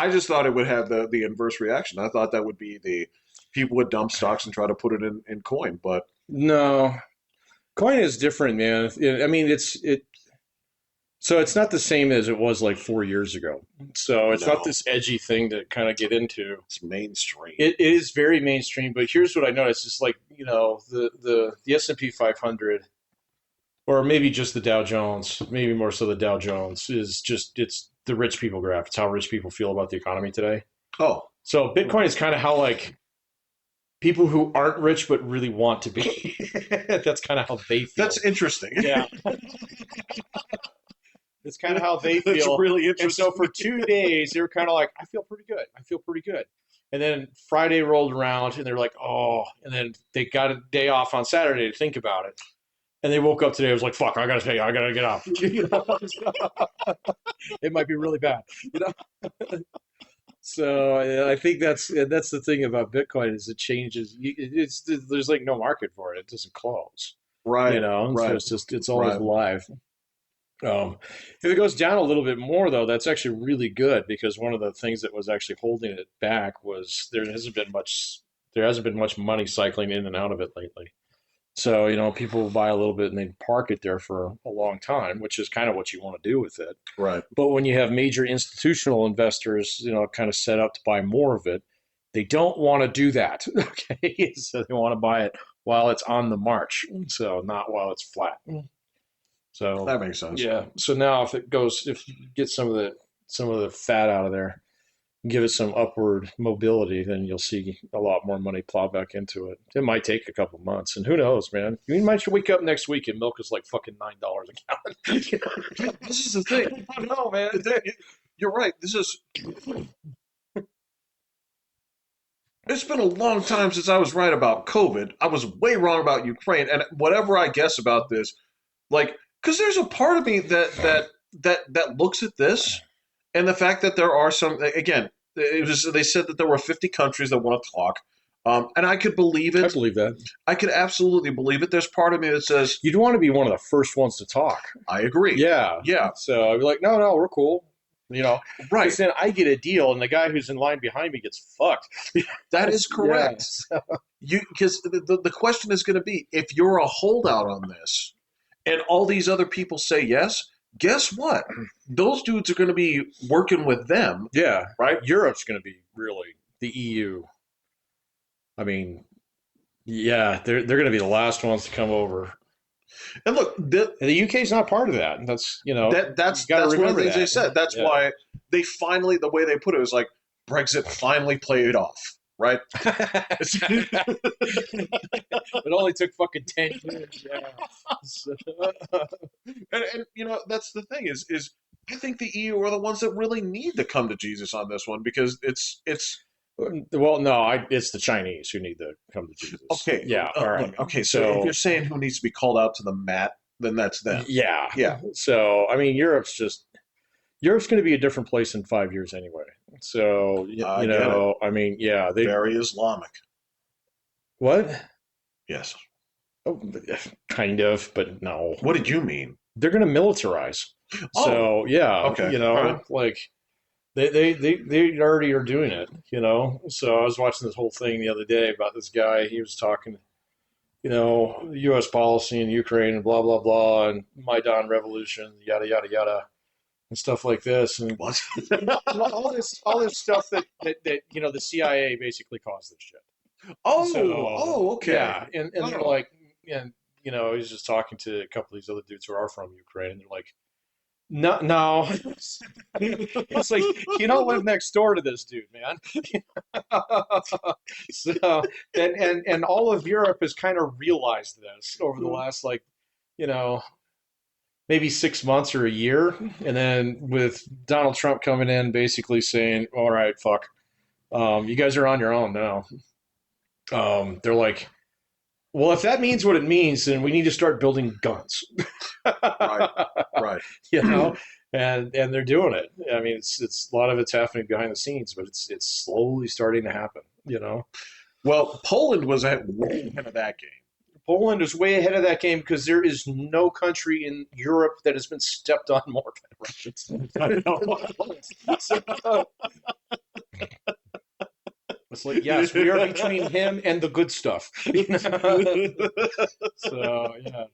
just thought it would have the inverse reaction. I thought that would be the people would dump stocks and try to put it in coin. But No, coin is different, man. I mean, so it's not the same as it was like 4 years ago. So it's not No. this edgy thing to kind of get into. it's mainstream. It is very mainstream, but here's what I noticed: it's like the S&P 500, or maybe just the Dow Jones, maybe more so the Dow Jones is just it's the rich people graph. It's how rich people feel about the economy today. Oh, So Bitcoin is kind of how like people who aren't rich but really want to be. That's kind of how they feel. that's interesting. Yeah. It's kind of how they That's feel. really And interesting. so for 2 days, they were kind of like, I feel pretty good. I feel pretty good. And then Friday rolled around and they're like, oh, and then they got a day off on Saturday to think about it. And they woke up today, it was like, fuck, I got to get up. You know? It might be really bad. You know? So I think that's the thing about Bitcoin is it changes. There's like no market for it. It doesn't close. Right. You know, Right. so it's always Right. live. If it goes down a little bit more, though, that's actually really good because one of the things that was actually holding it back was there hasn't been much money cycling in and out of it lately. So, you know, people will buy a little bit and they park it there for a long time, which is kind of what you want to do with it. Right. But when you have major institutional investors, you know, kind of set up to buy more of it, they don't want to do that. Okay. So they want to buy it while it's on the march. So not while it's flat. So That makes sense. yeah. So now if you get some of the fat out of there, give it some upward mobility, then you'll see a lot more money plow back into it. It might take a couple months, and who knows, man? You might wake up next week and milk is like fucking $9 a gallon. This is the thing. I don't know, man. You're right. It's been a long time since I was right about COVID. I was way wrong about Ukraine, and whatever I guess about this, like, because there's a part of me that looks at this, and the fact that there are some. Again, they said that there were 50 countries that want to talk, and I could believe I it. believe that. I could absolutely believe it. There's part of me that says You'd want to be one of the first ones to talk. I agree. Yeah. Yeah. So I'd be like, no, we're cool. You know, Right. because then I get a deal, and the guy who's in line behind me gets fucked. That is correct. Because the question is going to be, if you're a holdout on this, and all these other people say yes, guess what? Those dudes are going to be working with them. Yeah. Right. Europe's going to be really the EU. I mean, yeah, they're going to be the last ones to come over. And look, And the UK's not part of that. That's that's you gotta that's one of the remember things they that. said. That's Yeah. why they finally, the way they put it was like Brexit finally played off. Right. It only took fucking 10 years. Yeah. So- And you know, that's the thing is I think the EU are the ones that really need to come to Jesus on this one, because it's well, no, it's the Chinese who need to come to Jesus. okay. Yeah. All right. Look, okay. So if you're saying who needs to be called out to the mat, then that's them. Yeah. Yeah. So I mean, Europe's going to be a different place in 5 years anyway. So you I get know, I mean, yeah, Very Islamic. what? Yes. Oh, kind of, but no. What did you mean? They're going to militarize. Oh, So yeah, okay. you know, All right. like they already are doing it. You know, so I was watching this whole thing the other day about this guy. He was talking, you know, U.S. policy in Ukraine and blah blah blah, and Maidan revolution, yada yada yada, and stuff like this, and What? all this stuff that you know the CIA basically caused this shit. Oh, So, okay. Yeah, and they're Oh. like, and you know, he's just talking to a couple of these other dudes who are from Ukraine, and they're like, no. It's like you don't live next door to this dude, man. So, and all of Europe has kind of realized this over the last, like, you know, maybe 6 months or a year, and then with Donald Trump coming in, basically saying, "All right, fuck, you guys are on your own now." They're like, "Well, if that means what it means, then we need to start building guns." Right. Right. You know, and they're doing it. I mean, it's a lot of it's happening behind the scenes, but it's slowly starting to happen. You know, Well, Poland was way ahead of that game. Poland is way ahead of that game because there is no country in Europe that has been stepped on more by the Russians. I know. It's like, yes, we are between him and the good stuff. So yeah,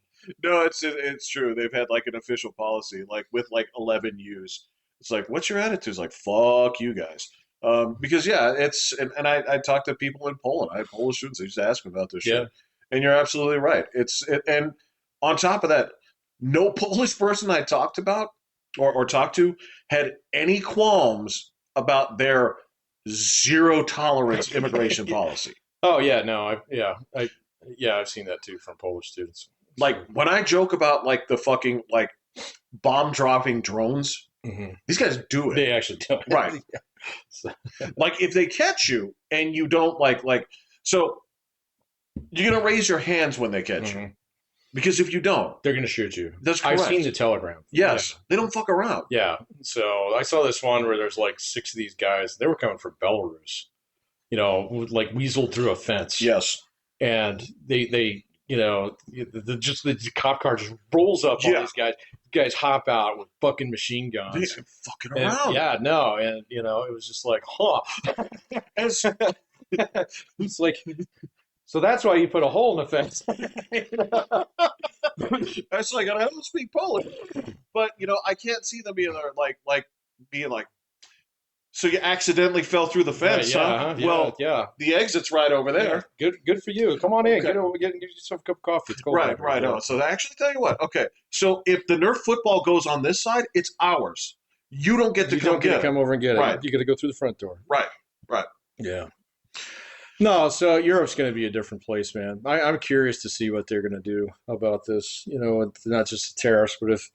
No, it's true. They've had like an official policy, like with like 11 U's. It's like, what's your attitude? It's like, fuck you guys. Because yeah, and I talk to people in Poland. I have Polish students. They just ask me about this yeah, shit, and you're absolutely right. And on top of that, no Polish person I talked about or talked to had any qualms about their zero tolerance immigration policy. oh yeah, no, I've seen that too from Polish students. Like when I joke about like the fucking like bomb dropping drones, Mhm. these guys do it. They actually do it. Right. Yeah. So, Like if they catch you and you don't like so you're gonna raise your hands when they catch you. mhm. Because if you don't, They're going to shoot you. that's I've correct. seen the telegram. Yes. They don't fuck around. Yeah. So I saw this one where there's like 6 of these guys. They were coming from Belarus. You know, like weaseled through a fence. Yes. And they the cop car just rolls up on Yeah. these guys. Guys hop out with fucking machine They guns. ain't fucking And, around. yeah, no, and it was just like, huh. As, It's like, so that's why you put a hole in the fence. that's like I don't speak Polish. But I can't see them being there like being like so you accidentally fell through the fence, yeah, huh? huh? Yeah, Well, yeah. the exit's right over there. Good for you. Come on in. Okay. Get over, get yourself a cup of coffee. It's cold Right, out here. right. Yeah. Oh, so actually, tell you what. Okay, so if the Nerf football goes on this side, it's ours. You don't get to You come don't get get to it. come over and get Right. it. You got to go through the front door. Right, right. Yeah. No, so Europe's going to be a different place, man. I'm curious to see what they're going to do about this. It's not just the tariffs, but if,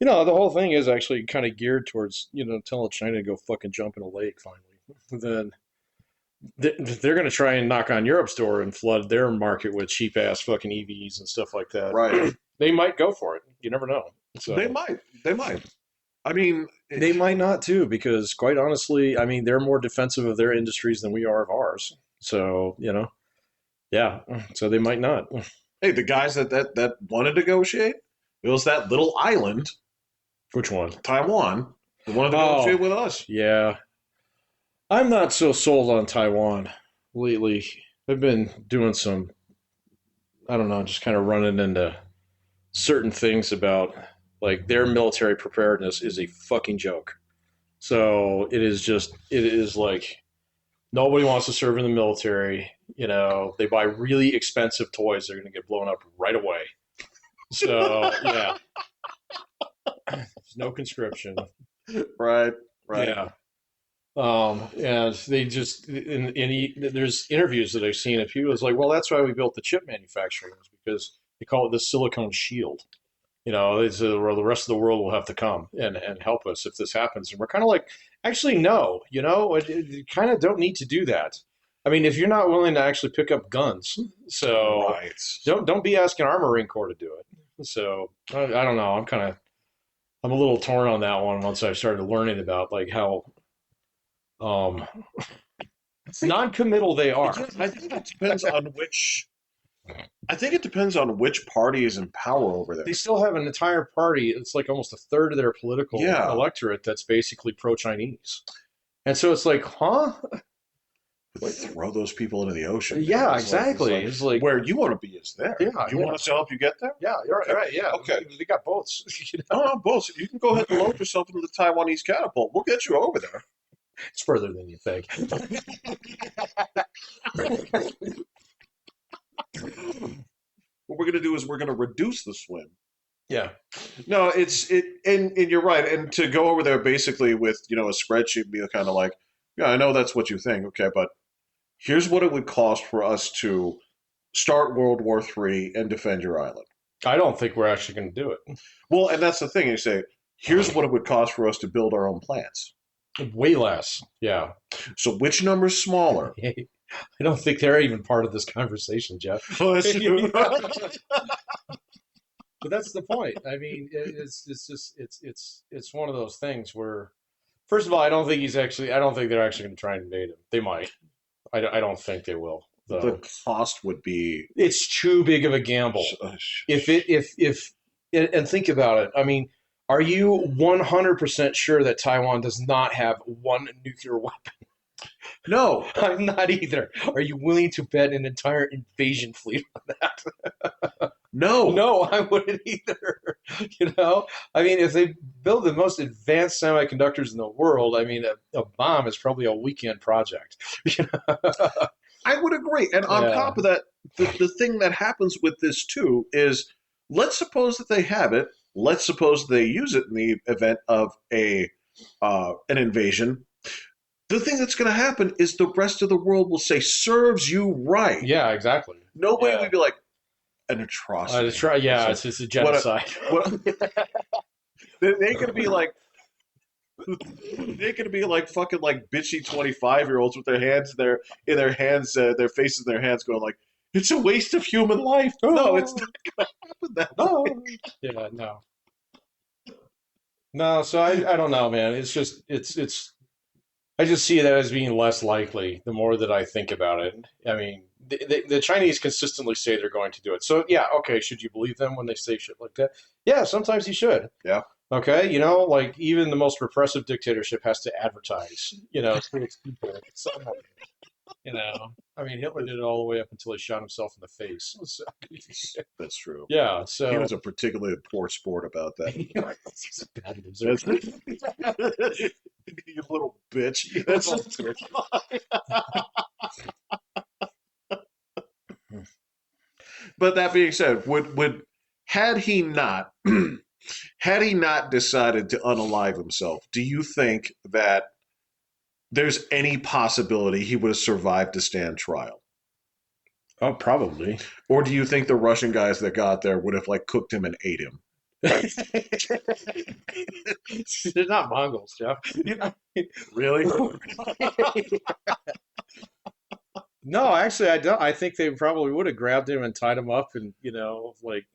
the whole thing is actually kind of geared towards, telling China to go fucking jump in a lake finally. Then they're going to try and knock on Europe's door and flood their market with cheap ass fucking EVs and stuff like that. Right. They might go for it. You never know. So They might. They might. I mean, they might not too, because quite honestly, I mean, they're more defensive of their industries than we are of ours. So, yeah. So they might not. hey, the guys that want to negotiate, it was that little island, Which one? Taiwan, that wanted to Oh. negotiate with us. Yeah. I'm not so sold on Taiwan lately. I've been doing some, I don't know, just kind of running into certain things about like their military preparedness is a fucking joke. So it is like nobody wants to serve in the military. They buy really expensive toys. They're going to get blown up right away. So, yeah. There's no conscription. Right, right. Yeah. And they just there's interviews that I've seen of people. It's like, well, that's why we built the chip manufacturing, was because they call it the silicone shield. It's where the rest of the world will have to come and help us if this happens. And we're kind of like, actually, no. You kind of don't need to do that. I mean, if you're not willing to actually pick up guns, so Right. don't be asking our Marine Corps to do it. So I don't know. I'm a little torn on that one once I started learning about like how non-committal they are. I think it depends on which. I think it depends on which party is in power over there. They still have an entire party. It's like almost a third of their political Yeah. electorate that's basically pro-Chinese. And so it's like, huh? Throw those people into the ocean. Yeah, It's like- exactly. It's like, where you want to be is there. Yeah, You yeah. want us to help you get there? Yeah, you're Okay. right. Yeah. Okay. They got boats. No, both. You can go ahead and load yourself into the Taiwanese catapult. We'll get you over there. It's further than you think. What we're going to do is we're going to reduce the swim. Yeah. No, and you're right. And to go over there basically with, a spreadsheet and be kind of like, yeah, I know that's what you think. Okay, but here's what it would cost for us to start World War III and defend your island. I don't think we're actually going to do it. Well, and that's the thing. You say, here's what it would cost for us to build our own plants. Way less. Yeah. So which number's smaller? I don't think they're even part of this conversation, Jeff. Oh, that's true. But that's the point. I mean, it's just it's one of those things where, first of all, I don't think they're actually going to try and invade him. They might. I don't think they will, though. The cost would be. It's too big of a gamble. If and think about it. I mean, are you 100% sure that Taiwan does not have one nuclear weapon? No, I'm not either. Are you willing to bet an entire invasion fleet on that? no. No, I wouldn't either. You know, I mean, if they build the most advanced semiconductors in the world, I mean, a bomb is probably a weekend project. I would agree. And on top of that, the thing that happens with this too is, let's suppose that they have it. Let's suppose they use it in the event of an invasion. The thing that's going to happen is the rest of the world will say, serves you right. Yeah, exactly. Nobody would be like, an atrocity. It's just a genocide. They could be like, fucking like bitchy 25-year-olds with their hands their faces in their hands, going like, it's a waste of human life. No, it's not going to happen that way. Yeah, no. No, so I don't know, man. It's just I just see that as being less likely the more that I think about it. I mean, the Chinese consistently say they're going to do it. So, yeah, okay, should you believe them when they say shit like that? Yeah, sometimes you should. Yeah. Okay, you know, like even the most repressive dictatorship has to advertise, you know, to its people. Somehow, you know, I mean, Hitler did it all the way up until he shot himself in the face. So, that's true. Yeah, so he was a particularly poor sport about that. He's a bad loser. You little bitch. But that being said, had he not decided to unalive himself, do you think that there's any possibility he would have survived to stand trial? Oh, probably. Or do you think the Russian guys that got there would have like cooked him and ate him? They're not Mongols, Jeff. Really? No, actually, I don't. I think they probably would have grabbed him and tied him up, and you know, like,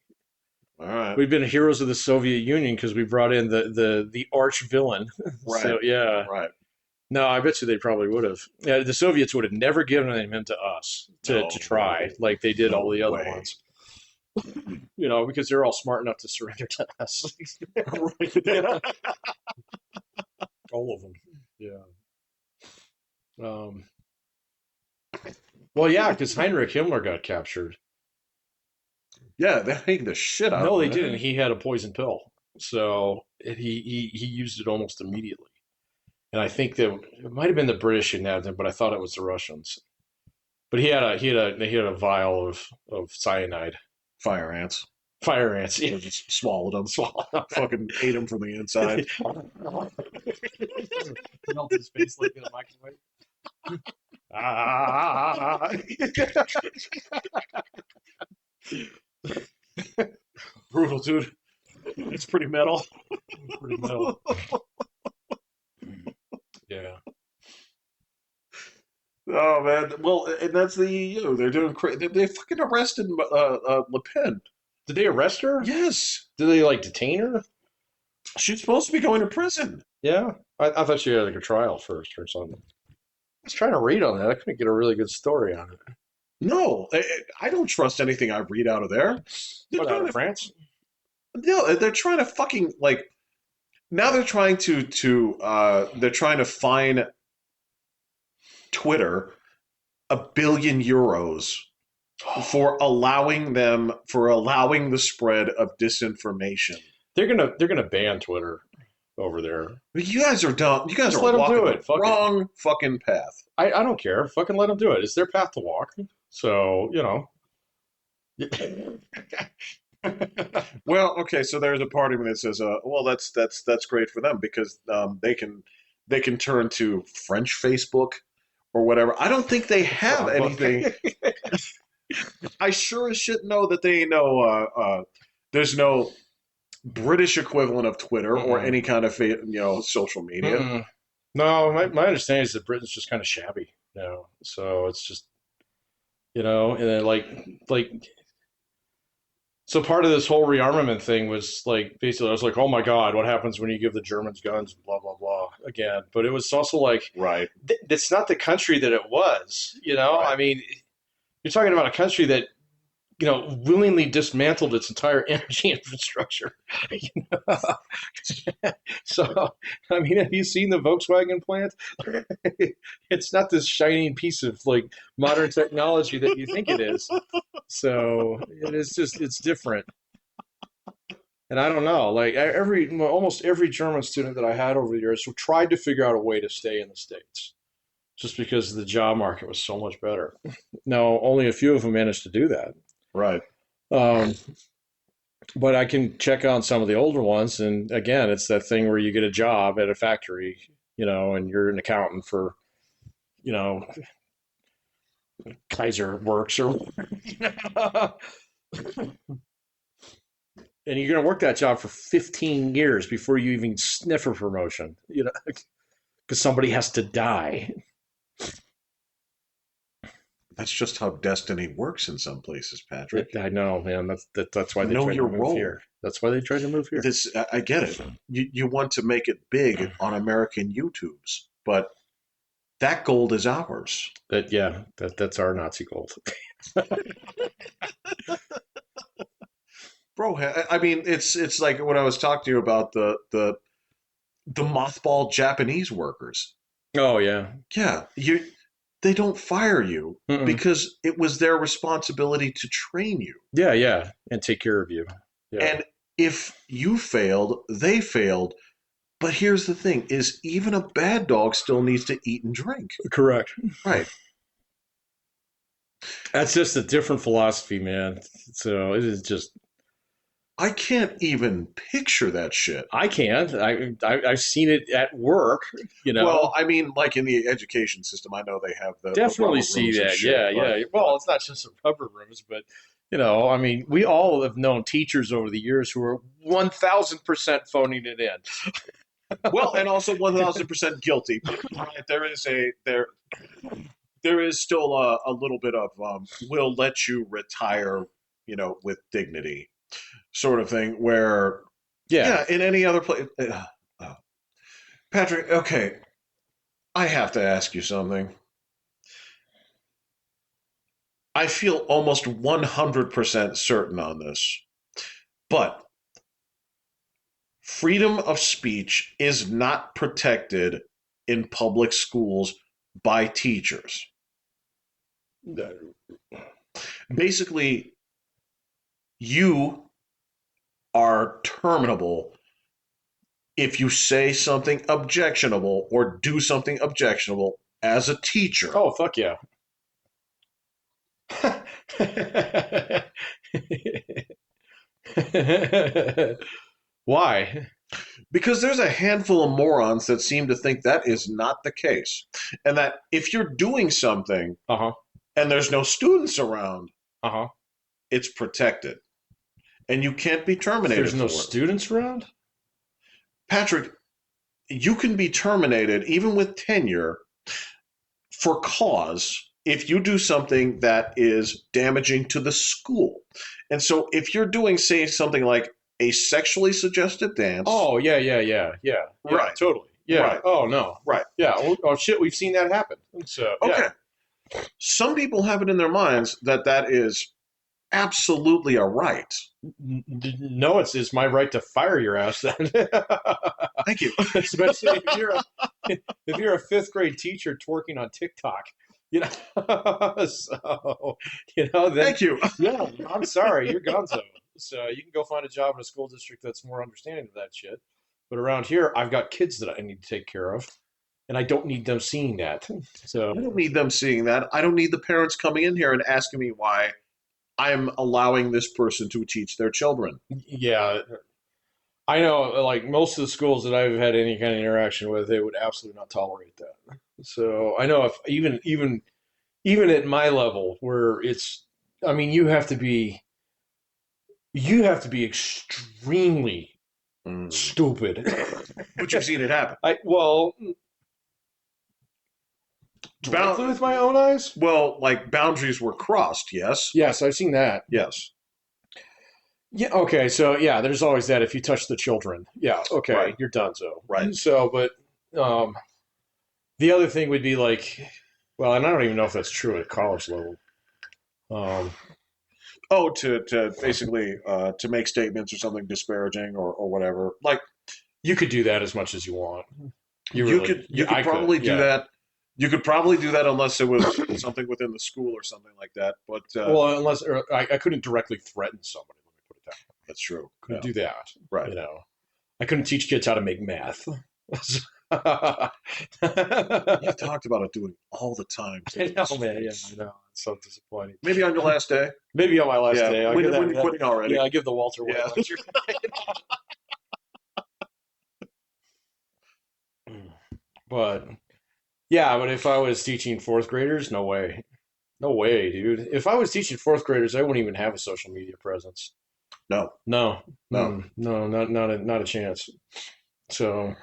all right, we've been heroes of the Soviet Union because we brought in the arch villain. Right. So yeah. Right. No, I bet you they probably would have. Yeah, the Soviets would have never given him to us to try like they did all the other ones. You know, because they're all smart enough to surrender to us. All of them. Yeah. Well, yeah, because Heinrich Himmler got captured. Yeah, they hanged the shit out of him. No, they didn't. He had a poison pill, so he used it almost immediately. And I think that it might have been the British who nabbed him, but I thought it was the Russians. But he had a vial of cyanide. Fire ants. Fire ants. Yeah. Just swallowed them. Fucking ate them from the inside. Melted his face like in a microwave. Brutal, dude. It's pretty metal. Pretty metal. Yeah. Oh man. Well, and that's the EU. They're doing crazy. They fucking arrested Le Pen. Did they arrest her? Yes. Did they like detain her? She's supposed to be going to prison. Yeah. I thought she had like a trial first or something. I was trying to read on that. I couldn't get a really good story on it. No, I don't trust anything I read out of there. What, out of France? No, they're trying to fucking like. Now they're trying to fine Twitter €1 billion for allowing the spread of disinformation. They're gonna ban Twitter over there. You guys are dumb. You guys Just are let 'em walking do it. the wrong fucking path. I don't care. Fucking let them do it. It's their path to walk. So, you know. Well, okay, so there's a part of me that says, well, that's great for them because they can turn to French Facebook or whatever. I don't think they have anything. I sure as shit know that they know There's no British equivalent of Twitter or any kind of social media. Mm-mm. No, my understanding is that Britain's just kind of shabby, so it's just, and then so part of this whole rearmament thing was like, basically I was like, oh my God, what happens when you give the Germans guns, blah blah blah again. But it was also like, Right. It's not the country that it was. Right. I mean, you're talking about a country that willingly dismantled its entire energy infrastructure. So, I mean, have you seen the Volkswagen plant? It's not this shining piece of like modern technology that you think it is. So it's different. And I don't know, like almost every German student that I had over the years tried to figure out a way to stay in the States, just because the job market was so much better. Now, only a few of them managed to do that. Right. But I can check on some of the older ones, and again, it's that thing where you get a job at a factory, and you're an accountant for, Kaiser Works or, and you're going to work that job for 15 years before you even sniff a promotion, because somebody has to die. That's just how destiny works in some places, Patrick. I know, man. That's why they Know tried your to move role. here. That's why they tried to move here. I get it. You want to make it big on American YouTubes, but that gold is ours. That's our Nazi gold. Bro, I mean, it's like when I was talking to you about the mothball Japanese workers. Oh yeah. Yeah, they don't fire you Mm-mm. because it was their responsibility to train you. Yeah, and take care of you. Yeah. And if you failed, they failed. But here's the thing: is even a bad dog still needs to eat and drink. Correct. Right. That's just a different philosophy, man. So it is just. I can't even picture that shit. I can't. I've seen it at work. Well, I mean, like in the education system, I know they have the definitely the see rubber rooms and that. shit, Yeah. Well, it's not just the rubber rooms, but I mean, we all have known teachers over the years who are 1,000% phoning it in. Well, and also 1,000% guilty. Right, there is still a little bit of we'll let you retire, with dignity, sort of thing. Where in any other place, Patrick. Okay, I have to ask you something. I feel almost 100% certain on this, but freedom of speech is not protected in public schools by teachers. Basically, you are terminable if you say something objectionable or do something objectionable as a teacher. Oh, fuck yeah. Why? Because there's a handful of morons that seem to think that is not the case. And that if you're doing something and there's no students around, it's protected. And you can't be terminated. There's no students around? Patrick, you can be terminated even with tenure for cause if you do something that is damaging to the school. And so if you're doing, say, something like a sexually suggested dance. Oh, yeah. Right. Totally. Yeah. Right. Oh, no. Right. Yeah. Oh, shit. We've seen that happen. So, okay. Yeah. Some people have it in their minds that is absolutely a right. No, it's my right to fire your ass then. Thank you. Especially if you're a fifth grade teacher twerking on TikTok. So, then, thank you. Yeah, I'm sorry, you're gonzo. So you can go find a job in a school district that's more understanding of that shit. But around here, I've got kids that I need to take care of, and I don't need them seeing that. So I don't need them seeing that. I don't need the parents coming in here and asking me why I'm allowing this person to teach their children. Yeah. I know, like most of the schools that I've had any kind of interaction with, they would absolutely not tolerate that. So I know if even at my level, where you have to be You have to be extremely stupid. But you've seen it happen. Directly with my own eyes? Well, like boundaries were crossed, yes? Yes, I've seen that. Yes. Yeah, okay, so yeah, there's always that if you touch the children. Yeah, okay, Right. you're done so. Right. So, but the other thing would be like, well, and I don't even know if that's true at college level. To basically to make statements or something disparaging or whatever. Like you could do that as much as you want. you could probably do that. You could probably do that unless it was something within the school or something like that. But well, unless I couldn't directly threaten somebody. Let me put it that way. That's true. Couldn't do that. Right. You know, I couldn't teach kids how to make math. You've talked about it doing all the time. I know, man. Yeah, I know. It's so disappointing. Maybe on your last day. Maybe on my last day. When you're quitting already. Yeah, I give the Walter White lecture. But yeah, but if I was teaching fourth graders, no way. No way, dude. If I was teaching fourth graders, I wouldn't even have a social media presence. No. Not a chance. So,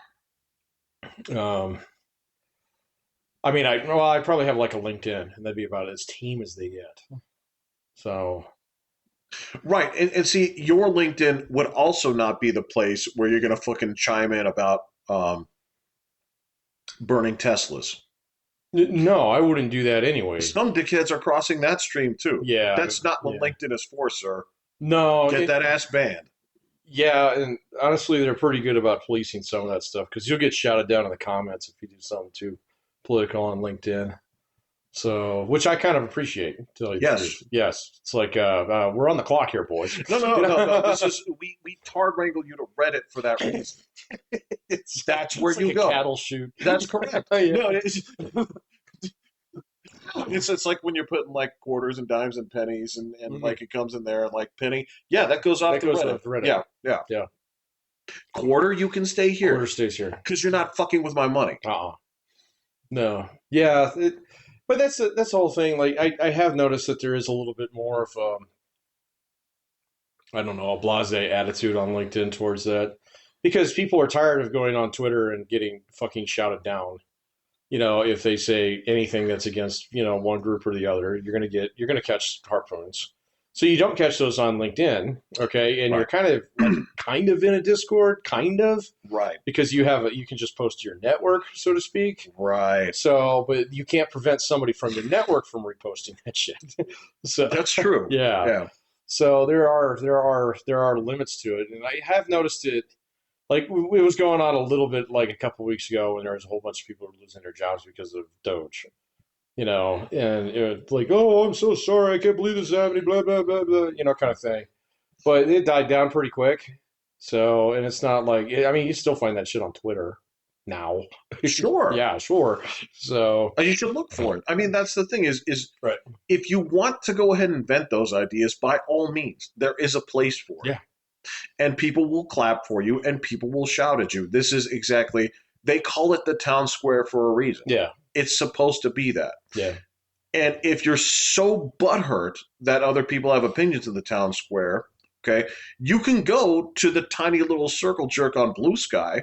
I mean, I probably have like a LinkedIn, and that'd be about as tame as they get. So, right, and see, your LinkedIn would also not be the place where you're going to fucking chime in about burning Teslas. No, I wouldn't do that anyway. Some dickheads are crossing that stream too. Yeah, that's not what LinkedIn is for, sir. No, get that ass banned. Yeah, and honestly, they're pretty good about policing some of that stuff because you'll get shouted down in the comments if you do something too political on LinkedIn. So, which I kind of appreciate. To tell you the truth. Yes, it's like we're on the clock here, boys. No. This is we tar wrangle you to Reddit for that reason. That's where you go. Cattle shoot. That's correct. No, it's like when you're putting like quarters and dimes and pennies and like it comes in there like penny. Yeah, that goes off to Reddit. Yeah. Quarter, you can stay here. Quarter stays here because you're not fucking with my money. No. Yeah. But that's the whole thing. Like I have noticed that there is a little bit more of I don't know, a blasé attitude on LinkedIn towards that because people are tired of going on Twitter and getting fucking shouted down. You know, if they say anything that's against, one group or the other, you're gonna catch harpoons. So you don't catch those on LinkedIn, okay? And you're kind of in a Discord, right? Because you can just post to your network, so to speak, right? So, but you can't prevent somebody from your network from reposting that shit. So that's true. Yeah. So there are limits to it, and I have noticed it. Like it was going on a little bit like a couple weeks ago when there was a whole bunch of people losing their jobs because of Doge. And it was like, oh, I'm so sorry, I can't believe this is happening, blah, blah, blah, blah, kind of thing. But it died down pretty quick. So, and it's not like, you still find that shit on Twitter now. Sure. Yeah, sure. So. You should look for it. I mean, that's the thing is right. If you want to go ahead and vent those ideas, by all means, there is a place for it. Yeah. And people will clap for you and people will shout at you. This is exactly, they call it the town square for a reason. Yeah. It's supposed to be that. Yeah. And if you're so butthurt that other people have opinions in the town square, okay, you can go to the tiny little circle jerk on Blue Sky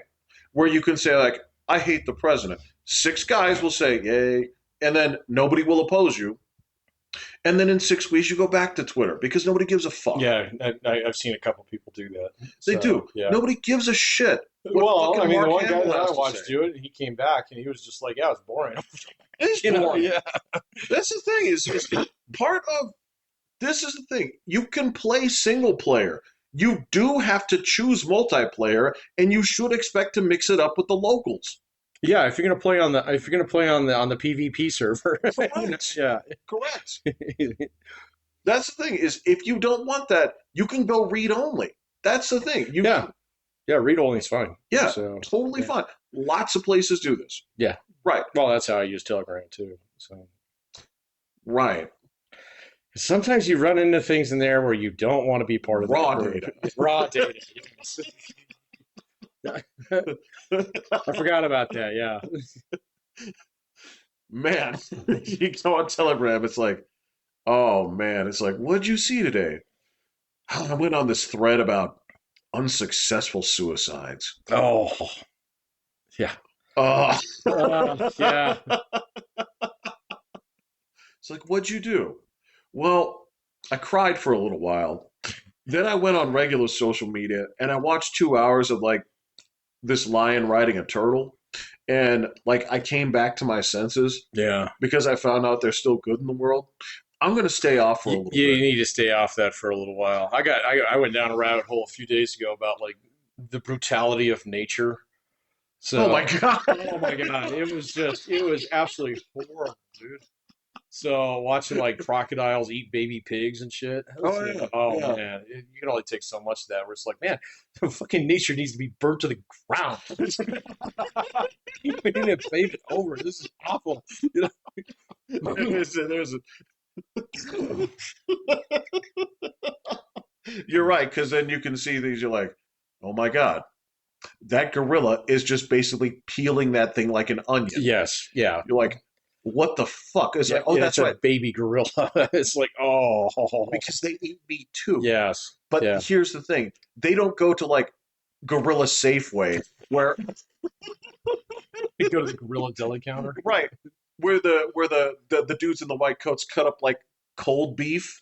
where you can say, like, I hate the president. 6 guys will say, yay, and then nobody will oppose you. And then in 6 weeks, you go back to Twitter because nobody gives a fuck. Yeah, I've seen a couple people do that. They do. Yeah. Nobody gives a shit. The one guy that I watched do it, he came back and he was just like, yeah, it's boring. It's boring. Yeah. That's the thing is part of this is the thing. You can play single player. You do have to choose multiplayer, and you should expect to mix it up with the locals. Yeah, if you're gonna play on the PvP server. Correct. Yeah. Correct. That's the thing is if you don't want that, you can go read only. That's the thing. Yeah, read only is fine. Yeah, totally fine. Lots of places do this. Yeah. Right. Well, that's how I use Telegram too. So. Right. Sometimes you run into things in there where you don't want to be part of raw data. Raw data. I forgot about that. Yeah. Man, you go on Telegram. It's like, oh man, it's like, what'd you see today? I went on this thread about unsuccessful suicides. Oh, yeah. Uh, Yeah. it's like, what'd you do? Well, I cried for a little while. Then I went on regular social media and I watched 2 hours of like this lion riding a turtle. And like I came back to my senses Yeah. because I found out there's still good in the world. I'm going to stay off for a little Yeah, you bit. need to stay off that for a little while. I went down a rabbit hole a few days ago about like the brutality of nature. So, Oh my God. oh my God, it was absolutely horrible, dude. So watching like crocodiles eat baby pigs and shit. Oh, yeah. Oh Yeah. man, you can only take so much of that. Where it's like, man, fucking nature needs to be burnt to the ground. We need to pave it over. This is awful. You know? There's a, you're right, because then you can see these, you're like, oh my God, that gorilla is just basically peeling that thing like an onion. Yes. Yeah. You're like, what the fuck? It's Yeah, like, oh, yeah, that's it's a right. baby gorilla. It's like, oh, Because they eat meat too. yes, But yeah, here's the thing. They don't go to like Gorilla Safeway where you go to the gorilla deli counter. right, where the dudes in the white coats cut up like cold beef.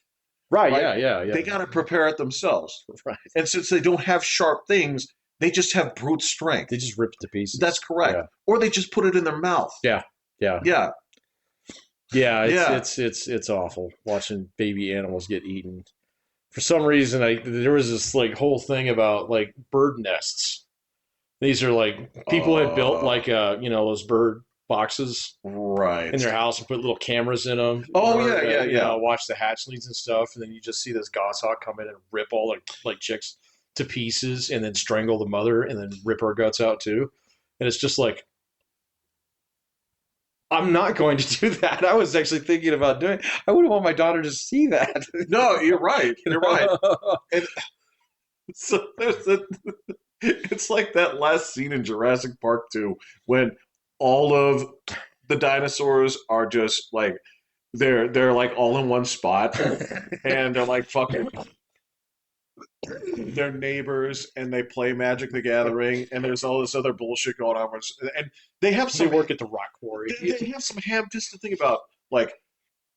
Right, Right? yeah. They got to prepare it themselves. Right. And since they don't have sharp things, they just have brute strength. They just rip it to pieces. That's correct. Yeah. Or they just put it in their mouth. Yeah. Yeah. Yeah, Yeah. it's awful watching baby animals get eaten. For some reason, there was this like whole thing about like bird nests. These are like people had built like those bird boxes Right. in their house and put little cameras in them. Oh, yeah. Watch the hatchlings and stuff, and then you just see this goshawk come in and rip all the like chicks to pieces, and then strangle the mother, and then rip her guts out too. And it's just like, I'm not going to do that. I was actually thinking about doing. I wouldn't want my daughter to see that. No, you're right. You're right. right. And so it's like that last scene in Jurassic Park 2 when all of the dinosaurs are just like they're like all in one spot and they're like fucking their neighbors and they play Magic the Gathering and there's all this other bullshit going on and they have They some work at the rock quarry. they have some ham-fisted to think about like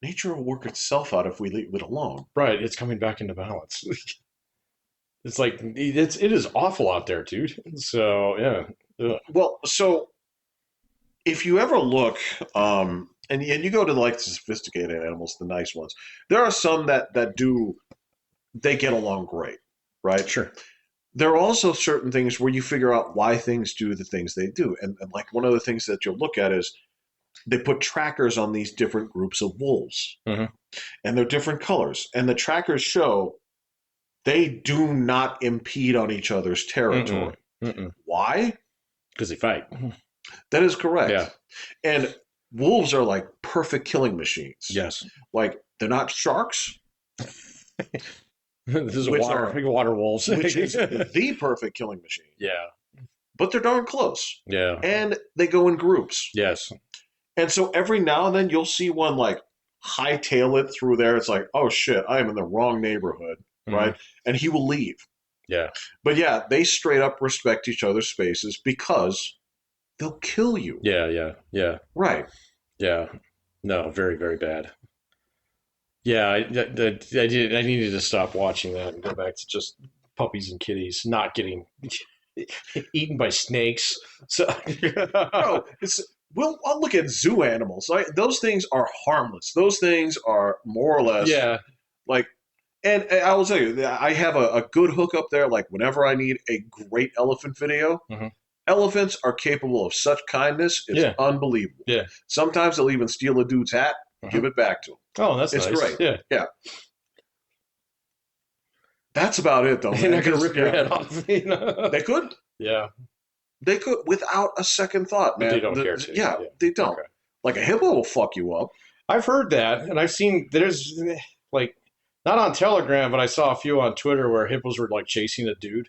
nature will work itself out if we leave it alone. Right, it's coming back into balance. It's like it is awful out there, dude. So yeah. Ugh. Well, so if you ever look, and you go to like the sophisticated animals, the nice ones, there are some that do they get along great, right? Sure. There are also certain things where you figure out why things do the things they do, and like one of the things that you'll look at is they put trackers on these different groups of wolves, Mhm. and they're different colors, and the trackers show they do not impede on each other's territory. Mm-mm. Why? Because they fight. That is correct. Yeah. And wolves are like perfect killing machines. Yes. Like they're not sharks, This is Which water wolves. which is the perfect killing machine. Yeah. But they're darn close. Yeah. And they go in groups. Yes. And so every now and then you'll see one like hightail it through there. It's like, oh shit, I am in the wrong neighborhood. Mhm. Right. And he will leave. Yeah. But yeah, they straight up respect each other's spaces because they'll kill you. Yeah. Right. Yeah. No, very, very bad. Yeah, I needed to stop watching that and go back to just puppies and kitties not getting eaten by snakes. So, No, I'll look at zoo animals. Those things are harmless. Those things are more or less yeah, like. And I will tell you, I have a good hook up there. Like whenever I need a great elephant video, Mhm. elephants are capable of such kindness. It's Yeah. unbelievable. Yeah. Sometimes they'll even steal a dude's hat, give it back to him. Oh, that's It's nice. great. Yeah, That's about it, though. they're Man. not gonna rip your Yeah. head off. You know? They could. Yeah, They could without a second thought, but man. they don't care to. Yeah, they don't. Okay. Like a hippo will fuck you up. I've heard that, and I've seen there's like not on Telegram, but I saw a few on Twitter where hippos were like chasing a dude.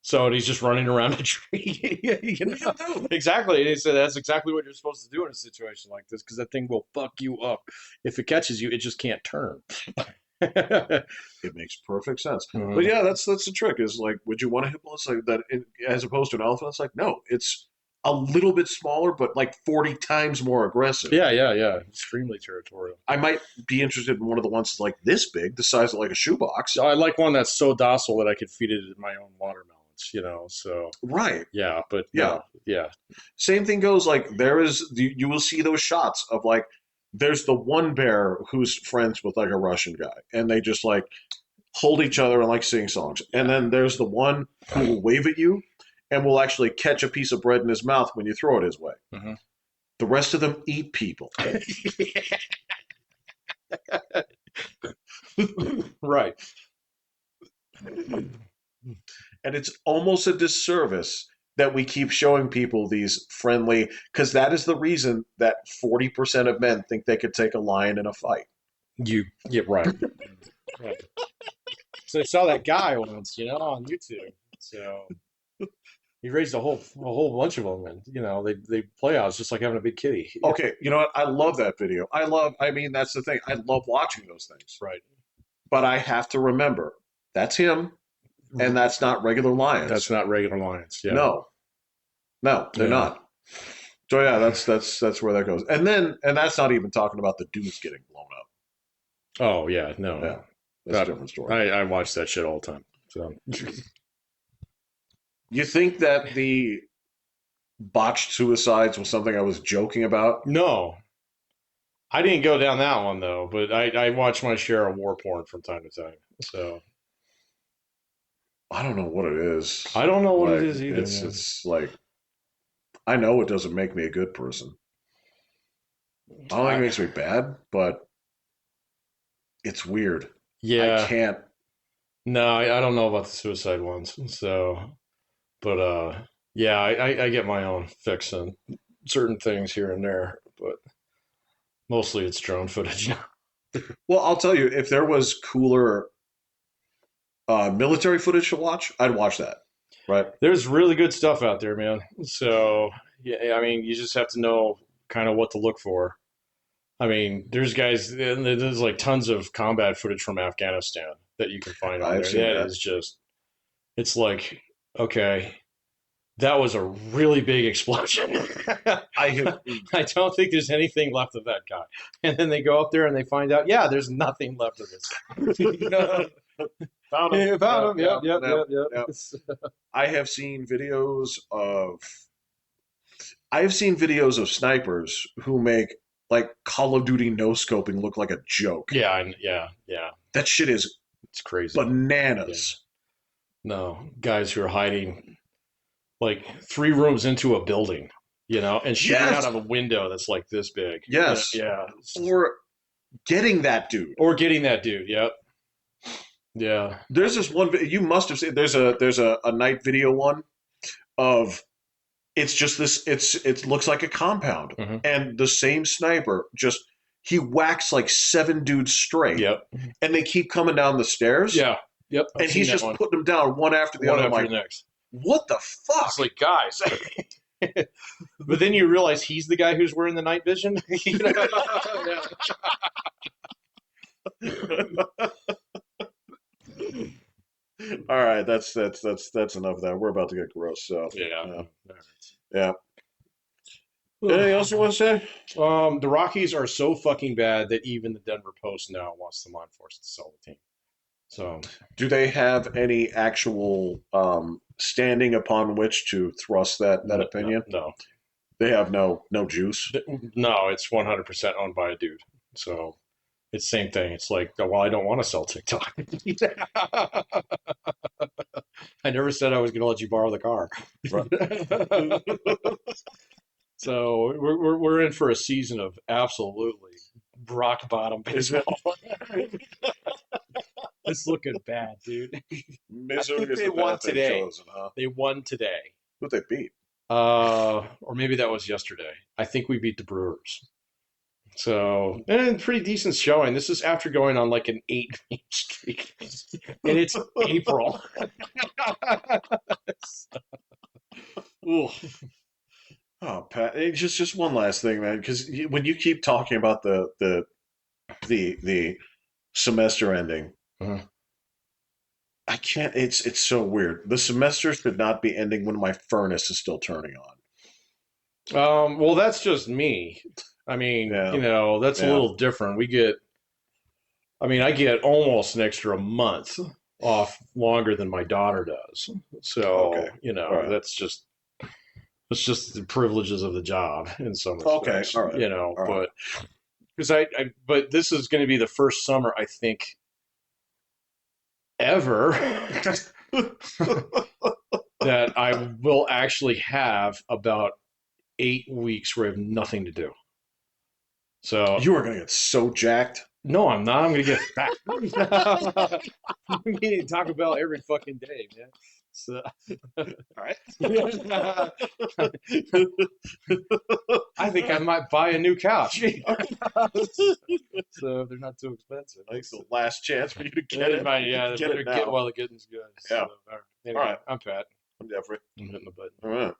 So and he's just running around a tree. You know? What do you do? Exactly. And he said that's exactly what you're supposed to do in a situation like this because that thing will fuck you up. If it catches you, it just can't turn. It makes perfect sense. But yeah, that's the trick. Is like, would you want a hippolyte like that as opposed to an elephant? It's like, no, it's a little bit smaller, but like 40 times more aggressive. Yeah. Extremely territorial. I might be interested in one of the ones that's like this big, the size of like a shoebox. So I like one that's so docile that I could feed it my own watermelons, So Right. yeah, but Yeah. yeah. Same thing goes like you will see those shots of like there's the one bear who's friends with like a Russian guy and they just like hold each other and like sing songs. And then there's the one who will wave at you and will actually catch a piece of bread in his mouth when you throw it his way. Mm-hmm. The rest of them eat people. Right. And it's almost a disservice that we keep showing people these friendly, because that is the reason that 40% of men think they could take a lion in a fight. Yeah, right. Right. So I saw that guy once, on YouTube. So he raised a whole bunch of them, and they play out. It's just like having a big kitty. Okay, you know what? I love that video. I mean, that's the thing. I love watching those things. Right. But I have to remember, that's him, and that's not regular lions. That's not regular lions. Yeah. No, they're not. So yeah, that's where that goes. And that's not even talking about the dudes getting blown up. Oh yeah, no. Yeah, that's a different story. I watch that shit all the time. So you think that the botched suicides was something I was joking about? no, I didn't go down that one though. But I watch my share of war porn from time to time. So I don't know what it is. I don't know what it is either. It's like I know it doesn't make me a good person. I don't think it makes me bad, but it's weird. Yeah. I can't. No, I don't know about the suicide ones. So, but yeah, I get my own fix on certain things here and there, but mostly it's drone footage. Well, I'll tell you, if there was cooler military footage to watch, I'd watch that. Right. There's really good stuff out there, man. So, yeah, I mean, you just have to know kind of what to look for. I mean, there's like tons of combat footage from Afghanistan that you can find on there. That is just, it's like, okay, that was a really big explosion. I don't think there's anything left of that guy. And then they go up there and they find out, yeah, there's nothing left of this. Found him. Found him. Yep. I have seen videos of snipers who make like Call of Duty no scoping look like a joke. Yeah. That shit is it's crazy. Bananas. Yeah. No, guys who are hiding like 3 rooms into a building, and shooting out of a window that's like this big. Yes. Yeah. Or getting that dude. Yep. Yeah. There's this one you must have seen. There's a night video one of it's just this. It looks like a compound, and the same sniper he whacks like 7 dudes straight. Yep. And they keep coming down the stairs. Yeah. Yep. And he's just putting them down one after the other. After the next. What the fuck? It's like, guys. But then you realize he's the guy who's wearing the night vision. All right, that's enough of that. We're about to get gross. So yeah. Anything else you want to say? The Rockies are so fucking bad that even the Denver Post now wants the mind force to sell the team. So, do they have any actual standing upon which to thrust that opinion? No. They have no juice. No, it's 100% owned by a dude. So it's the same thing. It's like, well, I don't want to sell TikTok. I never said I was going to let you borrow the car. Right. So we're in for a season of absolutely rock bottom baseball. It's looking bad, dude. I think they won today. They won today. Who'd they beat? Or maybe that was yesterday. I think we beat the Brewers. So, and pretty decent showing. This is after going on like an 8-game streak, and it's April. Oh, Pat, just one last thing, man. Because when you keep talking about the semester ending. Mhm. I can't. It's so weird. The semester should not be ending when my furnace is still turning on. Well, that's just me. I mean, Yeah. that's a Yeah. little different. I get almost an extra month off longer than my daughter does. Okay. So, All right. it's just the privileges of the job in some Okay. respects, All right. All right. but because but this is going to be the first summer I think ever that I will actually have about 8 weeks where I have nothing to do. So You are gonna get so jacked. no, I'm not. I'm gonna get fat. I'm eating Taco Bell every fucking day, man. So, All right. I think I might buy a new couch. So they're not too expensive. I think it's the last chance for you to get it. Yeah, Get it now. while the getting's good. Yeah. So, all right. Anyway, All right. I'm Pat. I'm Jeffrey. I'm hitting the button. All right.